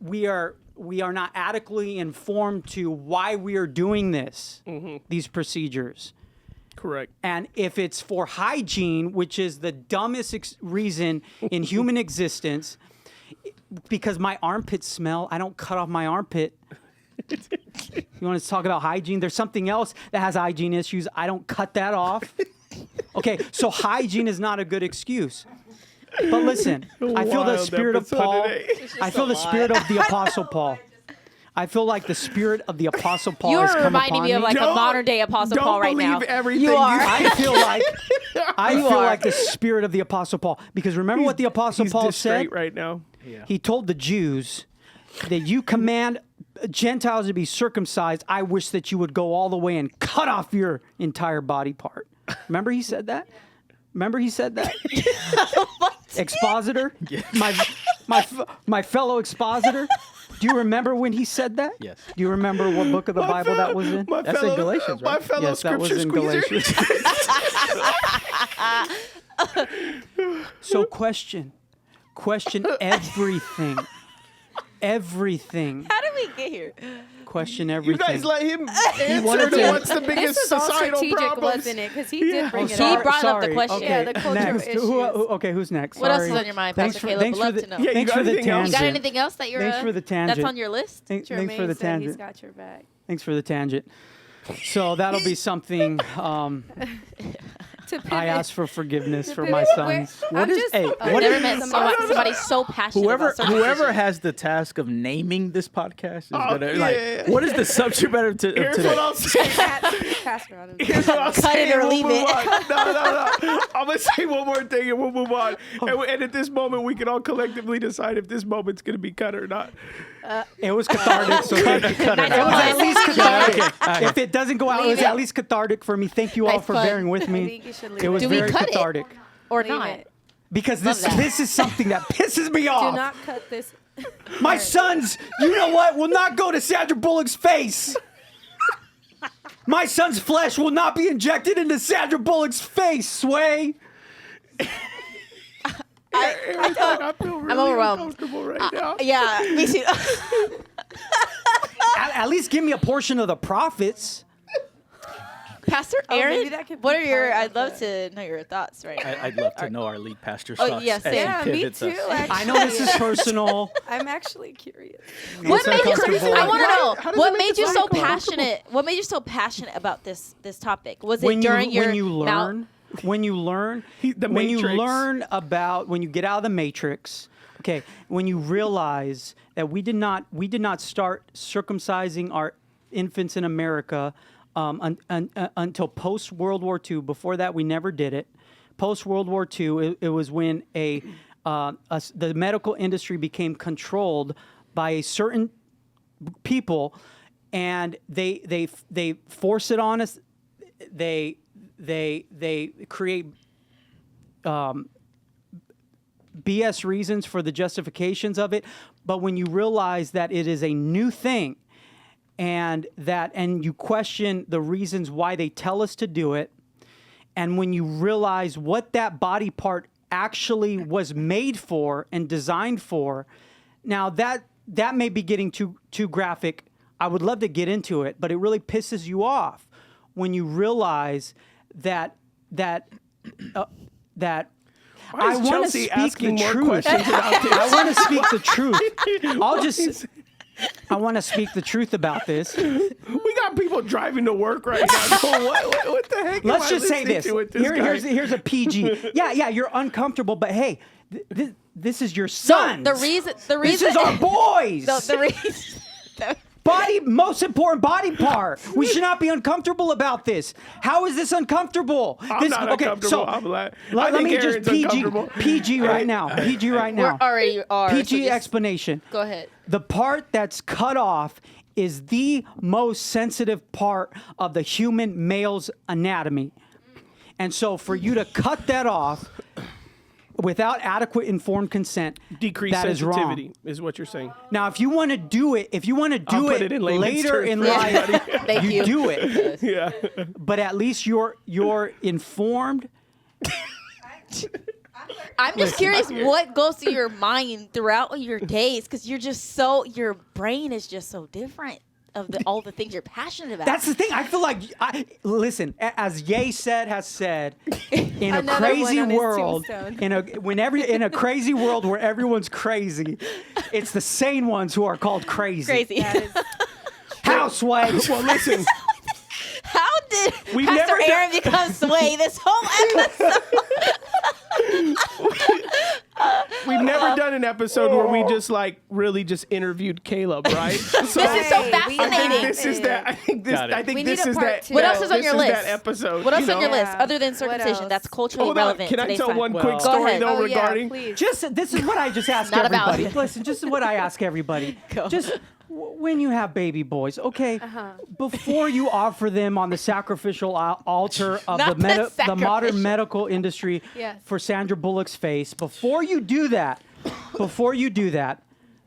we are not adequately informed to why we are doing this, these procedures. Correct. And if it's for hygiene, which is the dumbest reason in human existence, because my armpits smell, I don't cut off my armpit. You want to talk about hygiene? There's something else that has hygiene issues. I don't cut that off. Okay, so hygiene is not a good excuse. But listen, I feel the spirit of Paul. I feel the spirit of the Apostle Paul. I feel like the spirit of the Apostle Paul You're is coming reminding upon me of like a modern day Apostle Paul right now. Don't believe everything you are. I feel like the spirit of the Apostle Paul, because remember what the Apostle Paul said right now. Yeah. He told the Jews that you command Gentiles to be circumcised. I wish that you would go all the way and cut off your entire body part. Remember he said that? Expositor? My fellow expositor? Do you remember when he said that? Yes. Do you remember what book of the Bible that was in? That's in Galatians, right? My fellow Yes, that was scripture in squeezer. So question everything. Everything. How did we get here? Question You everything. guys let him answer wanted to to- what's the This biggest was all societal strategic, problems. wasn't it? Because he did bring it He up. brought up the question. Okay, Yeah, the cultural next. issues. Okay, who's next? What else Sorry. is on your mind, Thanks Pastor for- Caleb? thanks Would for love the- to know. Yeah, you Thanks got for the anything else? You got tangent. anything else that you're Thanks for the tangent. that's on your list? Thanks for Jermaine the said tangent. he's got your back. Thanks for the tangent. So that'll be something. To pivot. I asked for forgiveness for pivot. my Wait, sons. I'm just- I've what never is met somebody- somebody so passionate Whoever about circumcision. has the task of naming this podcast is gonna yeah. what is the subject matter of Here's today? what I'll say. Pass around. Here's what I'll Cut say. it or and we'll leave move it. on. No. I'm going to say one more thing and we'll move on. And at this moment, we can all collectively decide if this moment's going to be cut or not. It was cathartic. So it was at least cathartic. If it doesn't go out, it was at least cathartic for me. Thank you all Nice for pun. bearing with I me. think you should leave It was Do we very cut it? cathartic. Or Leave not. it. Because Love that. this is something that pisses me Do off. not cut this. My sons, you know what, will not go to Sandra Bullock's face. My son's flesh will not be injected into Sandra Bullock's face, Sway. I feel really overwhelmed. uncomfortable right now. Yeah, me too. At least give me a portion of the profits. Pastor Oh, maybe Aaron, that could what be are your? part I'd of love it. to know your thoughts right now. I'd love to know our lead pastor's Oh, thoughts. yes, as he same. Yeah, me pivots too. us. Actually. I know this is personal. I'm actually curious. What made you? uncomfortable. I want to know How does what it make made this you so uncomfortable? passionate. What made you so passionate about this topic? Was it when during you your when you now- learn when you learn The when you Matrix. learn about when you get out of the matrix, okay, when you realize that we did not start circumcising our infants in America until post World War II. Before that, we never did it. Post World War II, it was when the medical industry became controlled by a certain people, and they force it on us. They create BS reasons for the justifications of it. But when you realize that it is a new thing, and you question the reasons why they tell us to do it, and when you realize what that body part actually was made for and designed for, now that may be getting too graphic. I would love to get into it, but it really pisses you off when you realize that Why I is want to Chelsie speak asking the more truth. questions about this? I want to speak the truth. I want to speak the truth about this. We got people driving to work right now. So what the heck? Let's am I just say listening this. to with this guy? Here's a PG. Yeah, you're uncomfortable, but hey, this is your No, son. the reason. This is our boys. The reason. Most important body part. We should not be uncomfortable about this. How is this uncomfortable? I'm not uncomfortable. So I'm like, I let think me just Aaron's uncomfortable. PG right now. PG right We're now. already are. so PG just explanation. Go ahead. The part that's cut off is the most sensitive part of the human male's anatomy. And so for you to cut that off, without adequate informed consent, decrease that sensitivity is what you're saying. Now, if you want to do it, in later in life, you do it. Yeah. But at least you're informed. I'm just curious what goes through your mind throughout your days, because your brain is just so different of all the things you're passionate about. That's the thing. I feel like, listen, as Ye has said, in a crazy world, in a crazy world where everyone's crazy, it's the sane ones who are called crazy. Housewives. Well, listen. How did Pastor Aaron become sway this whole episode? We've never done an episode where we just really just interviewed Caleb, right? So this is so fascinating. This is that. I think this is that. What else is on your list? That episode. What else on your list other than circumcision? That's culturally relevant. Can I tell one quick story though regarding? This is what I just ask everybody. Listen, this is what I ask everybody. Just when you have baby boys, okay, before you offer them on the sacrificial altar of the modern medical industry for Sandra Bullock's face, before you do that,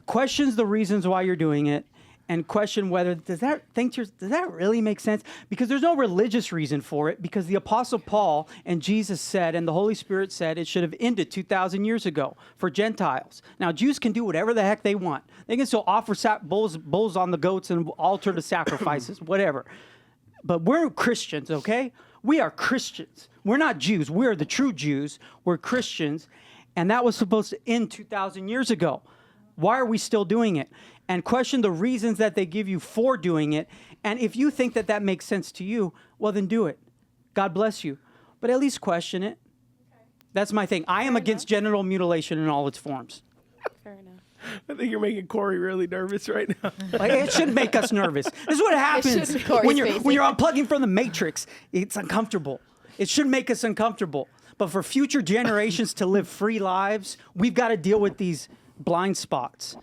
questions the reasons why you're doing it, and question whether does that really make sense? Because there's no religious reason for it, because the Apostle Paul and Jesus said and the Holy Spirit said it should have ended 2,000 years ago for Gentiles. Now, Jews can do whatever the heck they want. They can still offer bulls on the goats and altar the sacrifices, whatever. But we're Christians, okay? We are Christians. We're not Jews. We're the true Jews. We're Christians. And that was supposed to end 2,000 years ago. Why are we still doing it? And question the reasons that they give you for doing it. And if you think that makes sense to you, well, then do it. God bless you. But at least question it. That's my thing. I am against genital mutilation in all its forms. Fair enough. I think you're making Corey really nervous right now. It should make us nervous. This is what happens when you're unplugging from the Matrix. It's uncomfortable. It should make us uncomfortable. But for future generations to live free lives, we've got to deal with these blind spots.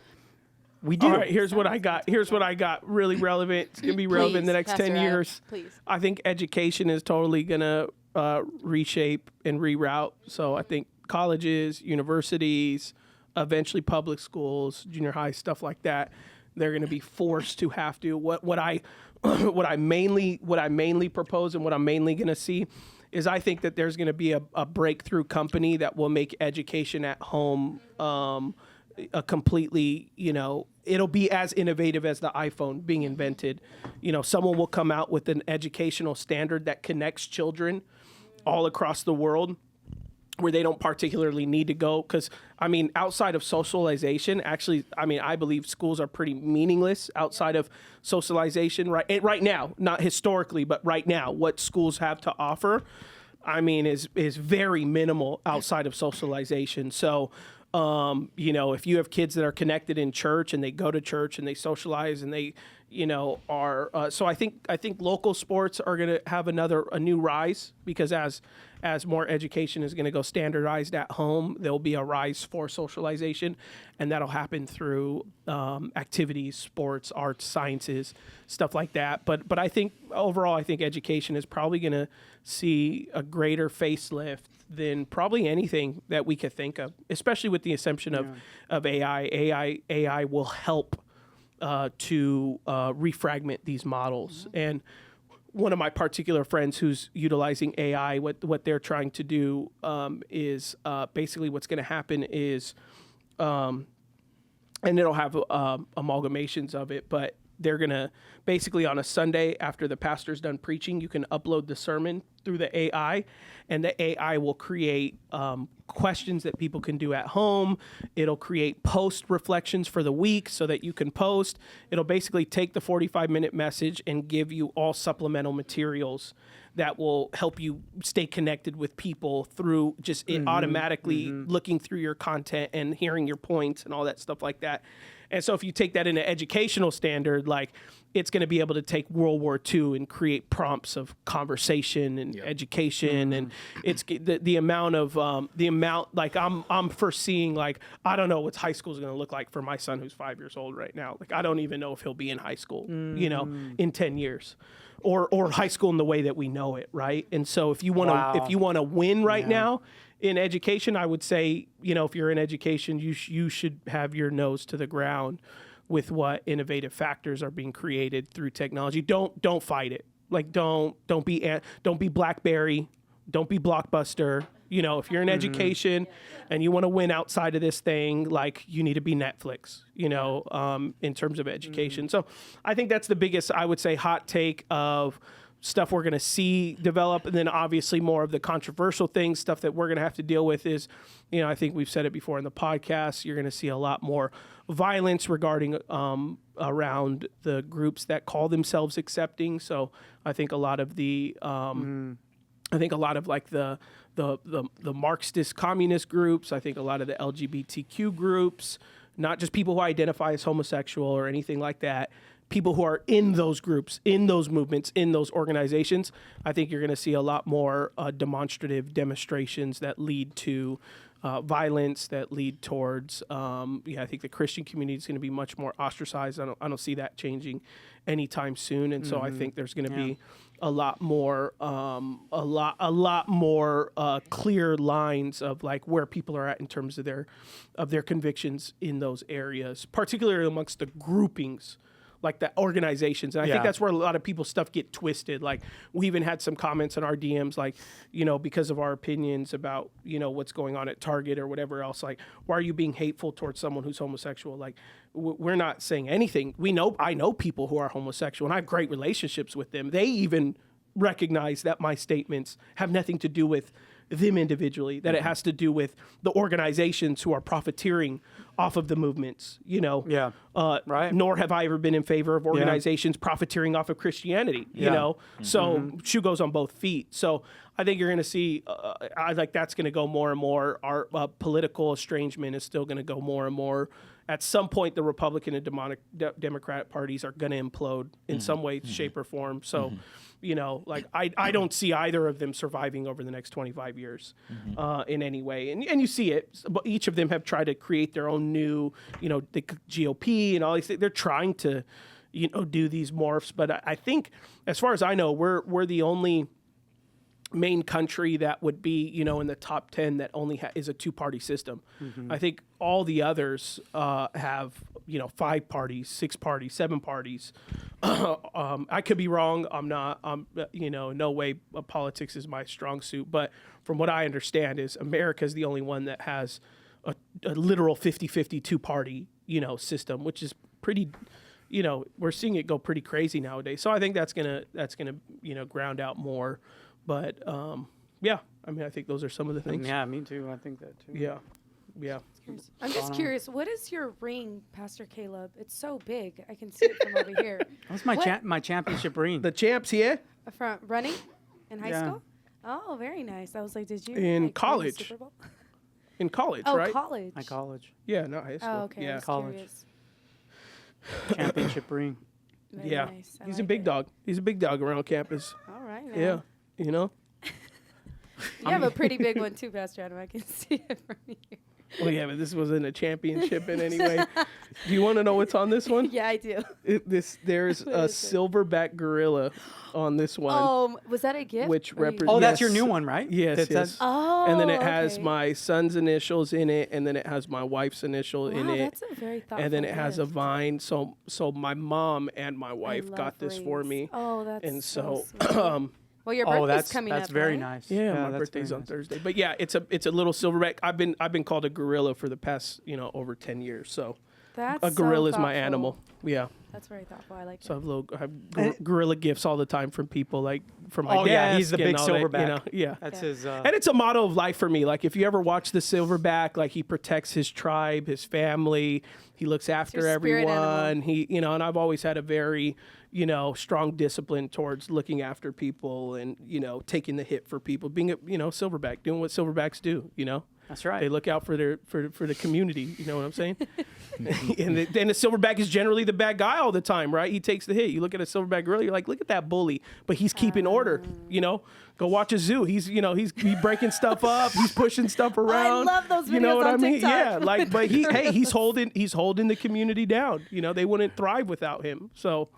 We do. All right, here's what I got. Really relevant. It's going to be relevant in the next 10 years. Please. I think education is totally going to reshape and reroute. So I think colleges, universities, eventually public schools, junior high, stuff like that, they're going to be forced to have to. What I mainly propose and what I'm mainly going to see is I think that there's going to be a breakthrough company that will make education at home a completely, it'll be as innovative as the iPhone being invented. Someone will come out with an educational standard that connects children all across the world where they don't particularly need to go. Because, outside of socialization, actually, I believe schools are pretty meaningless outside of socialization right now, not historically, but right now, what schools have to offer, is very minimal outside of socialization. So, if you have kids that are connected in church and they go to church and they socialize and they, are, so I think local sports are going to have a new rise, because as more education is going to go standardized at home, there'll be a rise for socialization, and that'll happen through activities, sports, arts, sciences, stuff like that. But I think overall, education is probably going to see a greater facelift than probably anything that we could think of, especially with the assumption of AI. AI will help to refragment these models. Mm-hmm. And one of my particular friends who's utilizing AI, what they're trying to do is basically what's going to happen is, and it'll have amalgamations of it, but they're going to basically on a Sunday after the pastor's done preaching, you can upload the sermon through the AI, and the AI will create questions that people can do at home. It'll create post reflections for the week so that you can post. It'll basically take the 45-minute message and give you all supplemental materials that will help you stay connected with people through just it automatically looking through your content and hearing your points and all that stuff like that. And so if you take that in an educational standard, like it's going to be able to take World War II and create prompts of conversation and education, and it's the amount of like I'm foreseeing, like, I don't know what high school is going to look like for my son who's 5 years old right now. Like, I don't even know if he'll be in high school, in 10 years, or high school in the way that we know it, right? And so if you want to win right now in education, I would say, if you're in education, you should have your nose to the ground with what innovative factors are being created through technology. Don't fight it. Like, don't be BlackBerry, don't be Blockbuster. If you're in education and you want to win outside of this thing, like, you need to be Netflix, in terms of education. So I think that's the biggest, I would say, hot take of stuff we're going to see develop. And then obviously more of the controversial things, stuff that we're going to have to deal with is, I think we've said it before in the podcast, you're going to see a lot more violence regarding around the groups that call themselves accepting. So I think a lot of the like the Marxist communist groups, I think a lot of the LGBTQ groups, not just people who identify as homosexual or anything like that, people who are in those groups, in those movements, in those organizations, I think you're going to see a lot more demonstrative demonstrations that lead to violence, that lead towards, I think the Christian community is going to be much more ostracized. I don't see that changing anytime soon. And so I think there's going to be a lot more clear lines of like where people are at in terms of their convictions in those areas, particularly amongst the groupings, like the organizations. And I think that's where a lot of people's stuff get twisted. Like, we even had some comments in our DMs, like, because of our opinions about, what's going on at Target or whatever else, like, why are you being hateful towards someone who's homosexual? Like, we're not saying anything. I know people who are homosexual and I have great relationships with them. They even recognize that my statements have nothing to do with them individually, that it has to do with the organizations who are profiteering off of the movements, right. Nor have I ever been in favor of organizations profiteering off of Christianity, so shoe goes on both feet. So I think you're going to see, that's going to go more and more. Our political estrangement is still going to go more and more. At some point, the Republican and Democratic parties are going to implode in some way, shape, or form. So, I don't see either of them surviving over the next 25 years in any way. And you see it, but each of them have tried to create their own new, the GOP and all these things. They're trying to, do these morphs. But I think, as far as I know, we're the only main country that would be, in the top 10 that only is a two-party system. I think all the others have, 5 parties, 6 parties, 7 parties. I could be wrong. I'm not, no way politics is my strong suit. But from what I understand is America is the only one that has a literal 50-50 two-party, system, which is pretty, we're seeing it go pretty crazy nowadays. So I think that's gonna, ground out more. But, I think those are some of the things. Yeah, me too. I think that too. Yeah. I'm just curious, what is your ring, Pastor Caleb? It's so big. I can see it from over here. That's my championship ring. The champ's here? From running in high school? Oh, very nice. I was like, did you? In college. Super Bowl? In college, right? right? Oh, college. My college. Yeah, not high school. Oh, okay. Yeah, college. Curious. Championship ring. Very nice. He's a big dog. He's a big dog around campus. All right. Now. Yeah. You have a pretty big one too, Pastor Adam. I can see it from here. Well, yeah, but this wasn't a championship in any way. Do you want to know what's on this one? Yeah, I do. There's a silverback gorilla on this one. Oh, was that a gift? Which represents. Oh, that's your new one, right? Yes. Oh, and then it has my son's initials in it, and then it has my wife's initial in it. That's a very thoughtful And then it has a gift. vine. So my mom and my wife got this for me. Oh, that's and so sweet. Well, your birthday's coming up. That's very right? nice. Yeah, my birthday's on Thursday. But yeah, it's a little silverback. I've been called a gorilla for the past over 10 years. So That's a gorilla so is my thoughtful. animal. Yeah. That's very thoughtful. I like it. So I have gorilla gifts all the time from people, like from my dad. Yeah, he's the big all silverback. That, yeah, that's his. And it's a motto of life for me. Like if you ever watch the silverback, like he protects his tribe, his family. He looks after everyone. He, and I've always had a very, strong discipline towards looking after people and taking the hit for people. Being a silverback, doing what silverbacks do. That's right. They look out for the community. You know what I'm saying? and the silverback is generally the bad guy all the time, right? He takes the hit. You look at a silverback gorilla, you're like, look at that bully, but he's keeping order. You know, go watch a zoo. He's breaking stuff up. He's pushing stuff around. I love those videos You know what on I mean? TikTok. Yeah, like, but he's holding the community down. You know, they wouldn't thrive without him. So.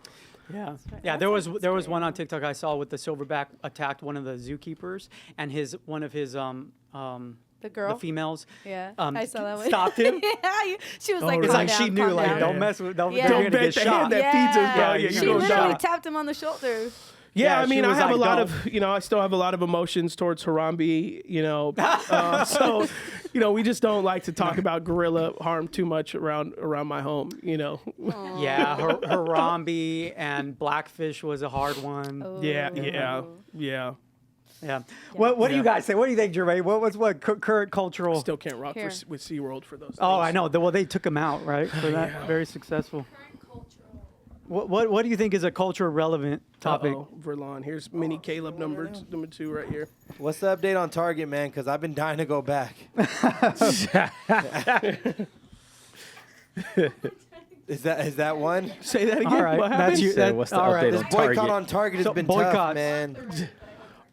Yeah. There was one on TikTok I saw with the silverback attacked one of the zookeepers, and one of his the girl, the females, I saw that one. stopped him. She was Oh, like, really? It's like calm she down, knew, calm like, down. don't mess with, don't Yeah. you're Don't gonna bet get the hand shot. that feeds us, bro. Yeah, Yeah, she you She go literally down. tapped him on the shoulder. Yeah, I she mean, I was have like, a lot "Don't." of, I still have a lot of emotions towards Harambe, so, we just don't like to talk about gorilla harm too much around my home, Yeah, Harambe and Blackfish was a hard one. Oh. Yeah. What do you guys say? What do you think, Jermaine? What current cultural? Still can't rock Here. with SeaWorld for those Oh, things. I know. Well, they took him out, right? For that, very successful. What do you think is a culture relevant topic? Verlon, here's mini Caleb number 2 right here. What's the update on Target, man? Because I've been dying to go back. Is that one? Say that again. All right, What that's happened? you. That's what's the all right. update This on boycott Target? on Target has So been boycotts. tough, man.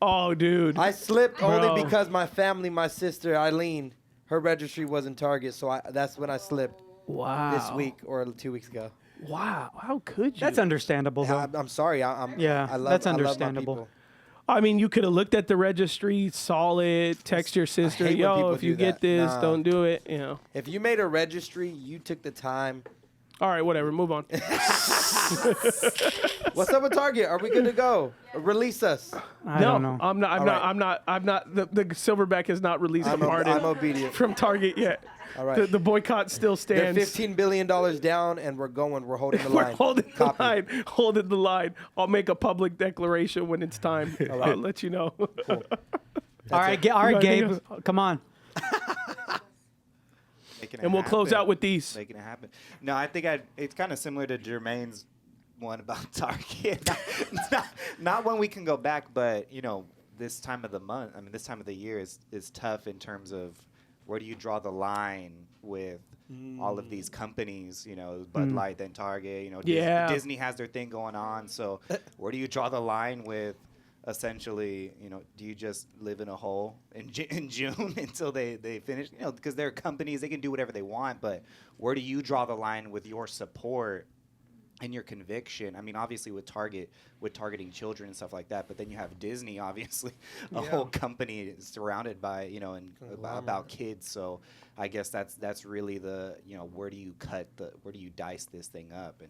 Oh, dude. I slipped Bro. only because my family, my sister Eileen, her registry was in Target, so that's when I slipped Wow. this week or 2 weeks ago. Wow. How could you? That's understandable, though. I'm sorry. I love, that's I love my understandable. people. I mean, you could have looked at the registry, saw it, text your sister, hate when people if you do get that. this, Nah. don't do it. If you made a registry, you took the time. All right, whatever. Move on. What's up with Target? Are we good to go? Release us. I don't know. I'm not. The Silverback has not released a pardon I'm obedient. from Target yet. All right. The boycott still They're stands. $15 billion down, and we're going. We're holding the We're line. holding Copy. the line. Holding the line. I'll make a public declaration when it's time. I'll let you know. All right, Gabe, come on. And we'll close out with these. Making it happen. No, I think it's kind of similar to Jermaine's one about Target. not when we can go back, but this time of the month. I mean, this time of the year is tough in terms of where do you draw the line with all of these companies? Bud Light, then Target. Disney has their thing going on. So where do you draw the line with? Essentially, do you just live in a hole in June until they finish? Because they're companies, they can do whatever they want. But where do you draw the line with your support and your conviction? I mean, obviously with targeting children and stuff like that. But then you have Disney, obviously, a whole company surrounded by and about kids. So I guess that's really the where do you where do you dice this thing up, and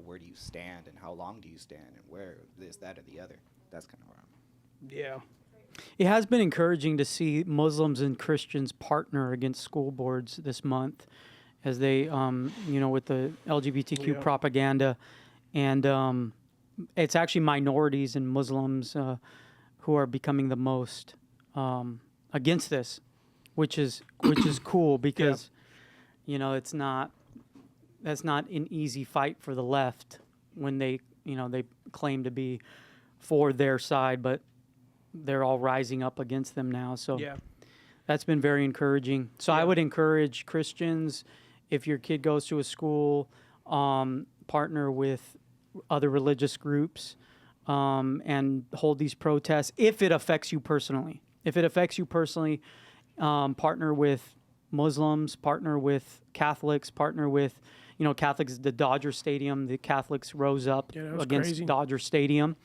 where do you stand, and how long do you stand, and where this, that, or the other. That's kind of where I'm. Yeah. It has been encouraging to see Muslims and Christians partner against school boards this month, as they, with the LGBTQ propaganda, and it's actually minorities and Muslims who are becoming the most against this, which is cool because, that's not an easy fight for the left when they claim to be for their side, but they're all rising up against them now. So that's been very encouraging. So I would encourage Christians, if your kid goes to a school, partner with other religious groups and hold these protests if it affects you personally. If it affects you personally, partner with Muslims, partner with Catholics, partner with Catholics, the Dodger Stadium, the Catholics rose up against crazy. Dodger Stadium.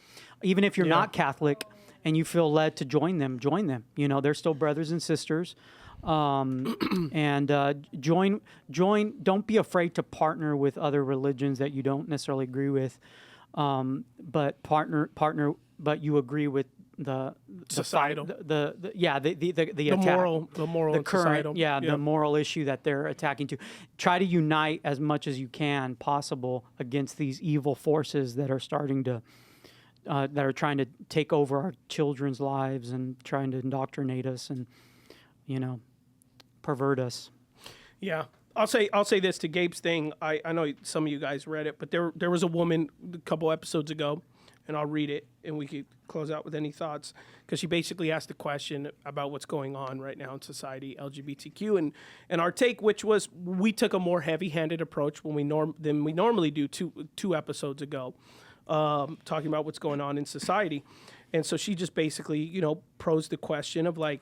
Even if you're not Catholic and you feel led to join them. They're still brothers and sisters. Join. Don't be afraid to partner with other religions that you don't necessarily agree with, but but you agree with the Societal. the moral the and current societal. the moral issue that they're attacking to. Try to unite as much as you can possible against these evil forces that are starting to that are trying to take over our children's lives and trying to indoctrinate us and pervert us. Yeah. I'll say this to Gabe's thing. I know some of you guys read it, but there was a woman a couple episodes ago, and I'll read it, and we could close out with any thoughts, because she basically asked a question about what's going on right now in society, LGBTQ, and our take, which was we took a more heavy-handed approach than we normally do two episodes ago, talking about what's going on in society. And so she just basically, posed the question of like,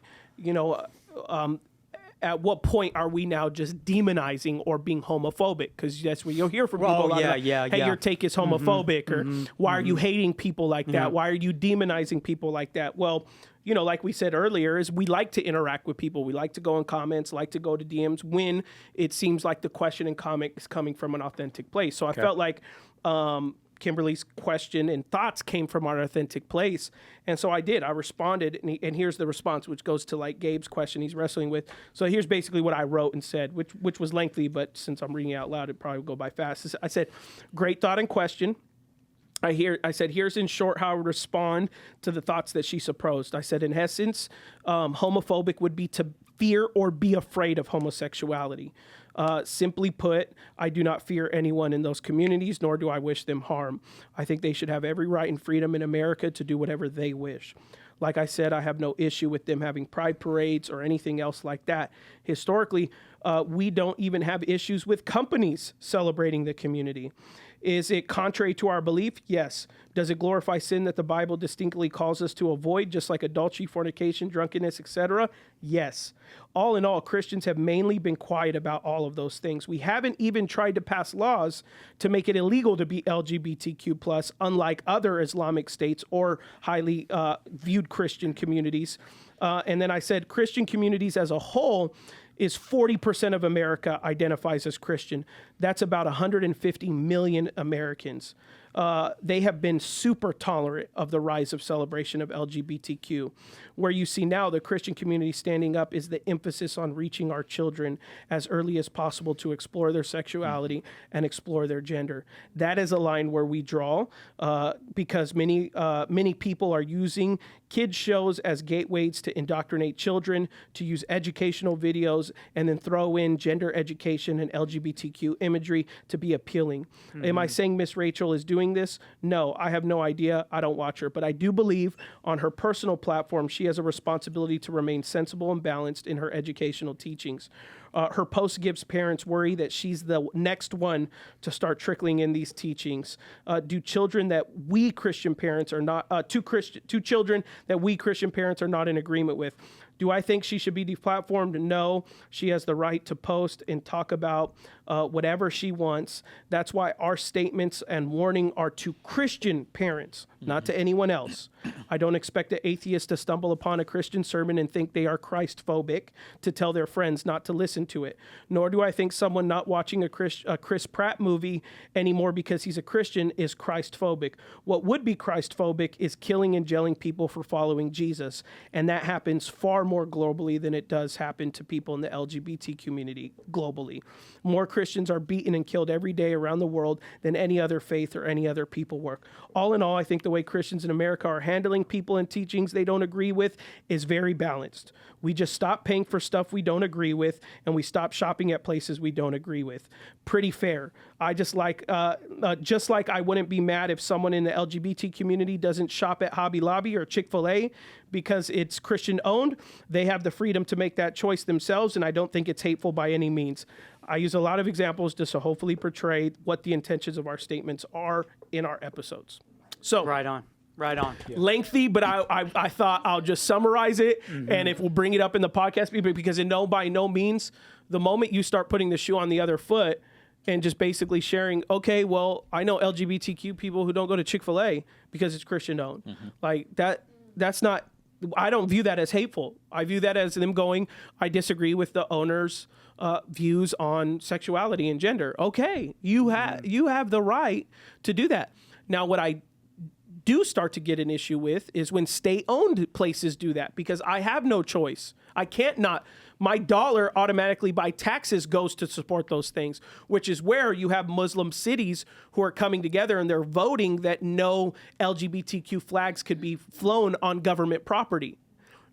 at what point are we now just demonizing or being homophobic? Because that's what you'll hear from people a lot. Hey, your take is homophobic, or why are you hating people like that? Why are you demonizing people like that? Well, like we said earlier, is we like to interact with people. We like to go in comments, like to go to DMs when it seems like the question and comment is coming from an authentic place. So I felt like Kimberly's question and thoughts came from our authentic place. And so I did. I responded, and here's the response, which goes to like Gabe's question he's wrestling with. So here's basically what I wrote and said, which was lengthy, but since I'm reading it out loud, it probably will go by fast. I said, great thought and question. I said, here's in short how I would respond to the thoughts that she supposed. I said, in essence, homophobic would be to fear or be afraid of homosexuality. Simply put, I do not fear anyone in those communities, nor do I wish them harm. I think they should have every right and freedom in America to do whatever they wish. Like I said, I have no issue with them having pride parades or anything else like that. Historically, we don't even have issues with companies celebrating the community. Is it contrary to our belief? Yes. Does it glorify sin that the Bible distinctly calls us to avoid, just like adultery, fornication, drunkenness, etc.? Yes. All in all, Christians have mainly been quiet about all of those things. We haven't even tried to pass laws to make it illegal to be LGBTQ+, unlike other Islamic states or highly viewed Christian communities. And then I said Christian communities as a whole is 40% of America identifies as Christian. That's about 150 million Americans. They have been super tolerant of the rise of celebration of LGBTQ. Where you see now the Christian community standing up is the emphasis on reaching our children as early as possible to explore their sexuality and explore their gender. That is a line where we draw because many people are using kids shows as gateways to indoctrinate children, to use educational videos, and then throw in gender education and LGBTQ imagery to be appealing. Am I saying Miss Rachel is doing this? No, I have no idea. I don't watch her. But I do believe on her personal platform, she has a responsibility to remain sensible and balanced in her educational teachings. Her post gives parents worry that she's the next one to start trickling in these teachings. Do children that we Christian parents are not, two children that we Christian parents are not in agreement with. Do I think she should be deplatformed? No. She has the right to post and talk about whatever she wants. That's why our statements and warning are to Christian parents, not to anyone else. I don't expect an atheist to stumble upon a Christian sermon and think they are Christ-phobic to tell their friends not to listen to it. Nor do I think someone not watching a Chris Pratt movie anymore because he's a Christian is Christ-phobic. What would be Christ-phobic is killing and jailing people for following Jesus. And that happens far more globally than it does happen to people in the LGBT community globally. More Christians are beaten and killed every day around the world than any other faith or any other people work. All in all, I think the way Christians in America are handling people and teachings they don't agree with is very balanced. We just stop paying for stuff we don't agree with, and we stop shopping at places we don't agree with. Pretty fair. I just like I wouldn't be mad if someone in the LGBT community doesn't shop at Hobby Lobby or Chick-fil-A because it's Christian owned. They have the freedom to make that choice themselves, and I don't think it's hateful by any means. I use a lot of examples just to hopefully portray what the intentions of our statements are in our episodes. So right on. Lengthy, but I thought I'll just summarize it, and if we'll bring it up in the podcast, because by no means, the moment you start putting the shoe on the other foot and just basically sharing, okay, well, I know LGBTQ people who don't go to Chick-fil-A because it's Christian owned. Like that's not, I don't view that as hateful. I view that as them going, I disagree with the owner's views on sexuality and gender. Okay, you have the right to do that. Now, what I do start to get an issue with is when state-owned places do that, because I have no choice. I can't not. My dollar automatically by taxes goes to support those things, which is where you have Muslim cities who are coming together and they're voting that no LGBTQ flags could be flown on government property.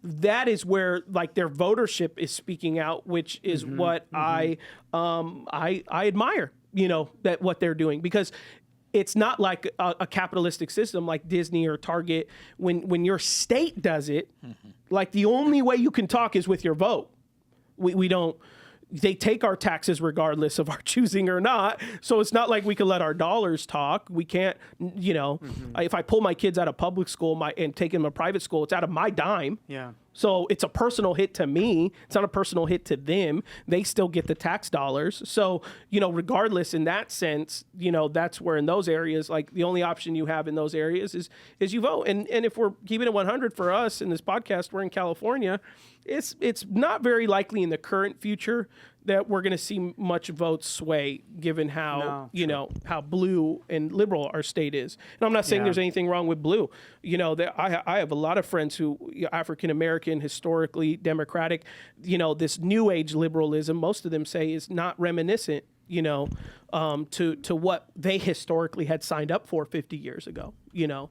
That is where like their votership is speaking out, which is what I admire, that what they're doing, because it's not like a capitalistic system like Disney or Target. When your state does it, like the only way you can talk is with your vote. We don't. They take our taxes regardless of our choosing or not. So it's not like we can let our dollars talk. We can't, if I pull my kids out of public school and take them to private school, it's out of my dime. Yeah. So it's a personal hit to me. It's not a personal hit to them. They still get the tax dollars. So, regardless in that sense, that's where in those areas, like the only option you have in those areas is you vote. And if we're keeping it 100 for us in this podcast, we're in California. It's not very likely in the current future that we're going to see much vote sway, given how how blue and liberal our state is. And I'm not saying there's anything wrong with blue. I have a lot of friends who African American, historically Democratic. This new age liberalism, most of them say, is not reminiscent. To what they historically had signed up for 50 years ago. Well,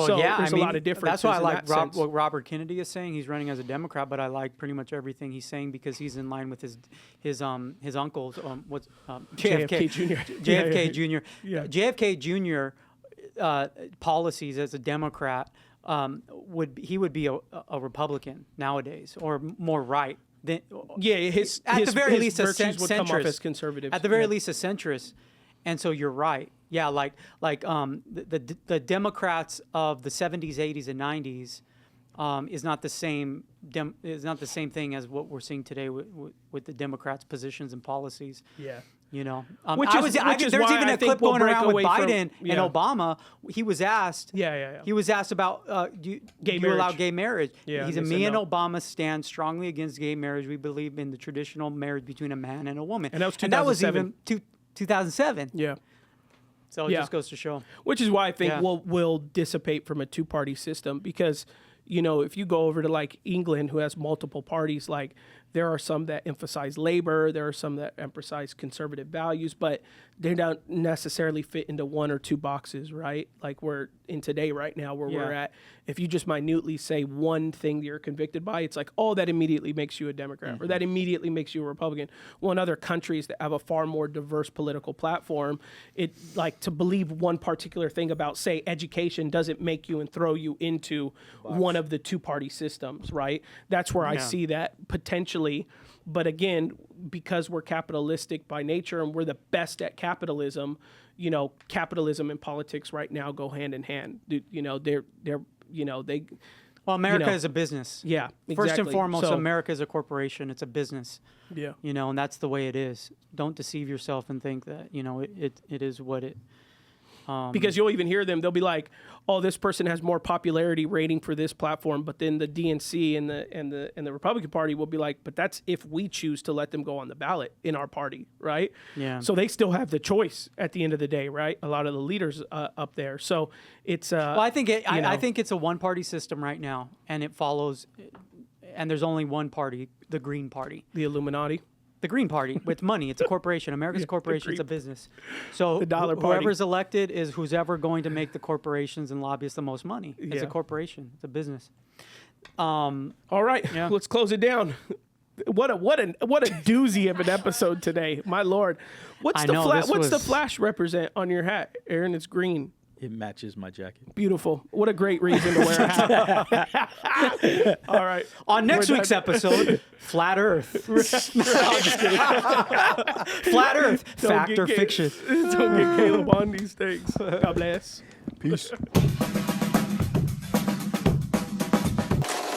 so yeah, there's a lot of differences. That's why I in like what Robert Kennedy is saying. He's running as a Democrat, but I like pretty much everything he's saying because he's in line with his uncle's JFK Jr. JFK Jr. Yeah. JFK Jr. Policies as a Democrat would be a Republican nowadays or more right. At the very least a virtues would come off as centrist. conservatives. At the very least a centrist. And so you're right. Yeah, like the Democrats of the 70s, 80s, and 90s is not the same thing as what we're seeing today with the Democrats' positions and policies. Yeah. There's even a clip going around with Biden and Obama. He was asked. He was asked about do you allow gay marriage? Yeah, he said, "Me and Obama stand strongly against gay marriage. We believe in the traditional marriage between a man and a woman." And that was 2007. And that was even 2007. Yeah. So it just goes to show. Which is why I think we'll dissipate from a two-party system because, if you go over to like England, who has multiple parties, like there are some that emphasize labor, there are some that emphasize conservative values, but they don't necessarily fit into one or two boxes, right? Like we're in today right now where we're at. If you just minutely say one thing that you're convicted by, it's like, oh, that immediately makes you a Democrat or that immediately makes you a Republican. Well, in other countries that have a far more diverse political platform, it like to believe one particular thing about, say, education doesn't make you and throw you into one of the two-party systems, right? That's where I see that potentially. But again, because we're capitalistic by nature and we're the best at capitalism, capitalism and politics right now go hand in hand. Well, America is a business. Yeah, exactly. First and foremost, America is a corporation. It's a business. Yeah. And that's the way it is. Don't deceive yourself and think that, it is what it. Because you'll even hear them, they'll be like, oh, this person has more popularity rating for this platform, but then the DNC and the Republican Party will be like, but that's if we choose to let them go on the ballot in our party, right? Yeah. So they still have the choice at the end of the day, right? A lot of the leaders up there. So it's well, I think it's a one-party system right now, and it follows, and there's only one party, the Green Party, the Illuminati. The Green Party with money. It's a corporation. America's a corporation. It's a business. So the dollar party. Whoever's elected is who's ever going to make the corporations and lobbyists the most money. It's a corporation. It's a business. All right, let's close it down. What a doozy of an episode today, my lord. What's the flash represent on your hat, Aaron? It's green. It matches my jacket. Beautiful. What a great reason to wear a hat. All right. On next week's episode, Flat Earth. No, I'm just kidding. Flat Earth. Fact or fiction. Don't get Caleb on these things. God bless. Peace.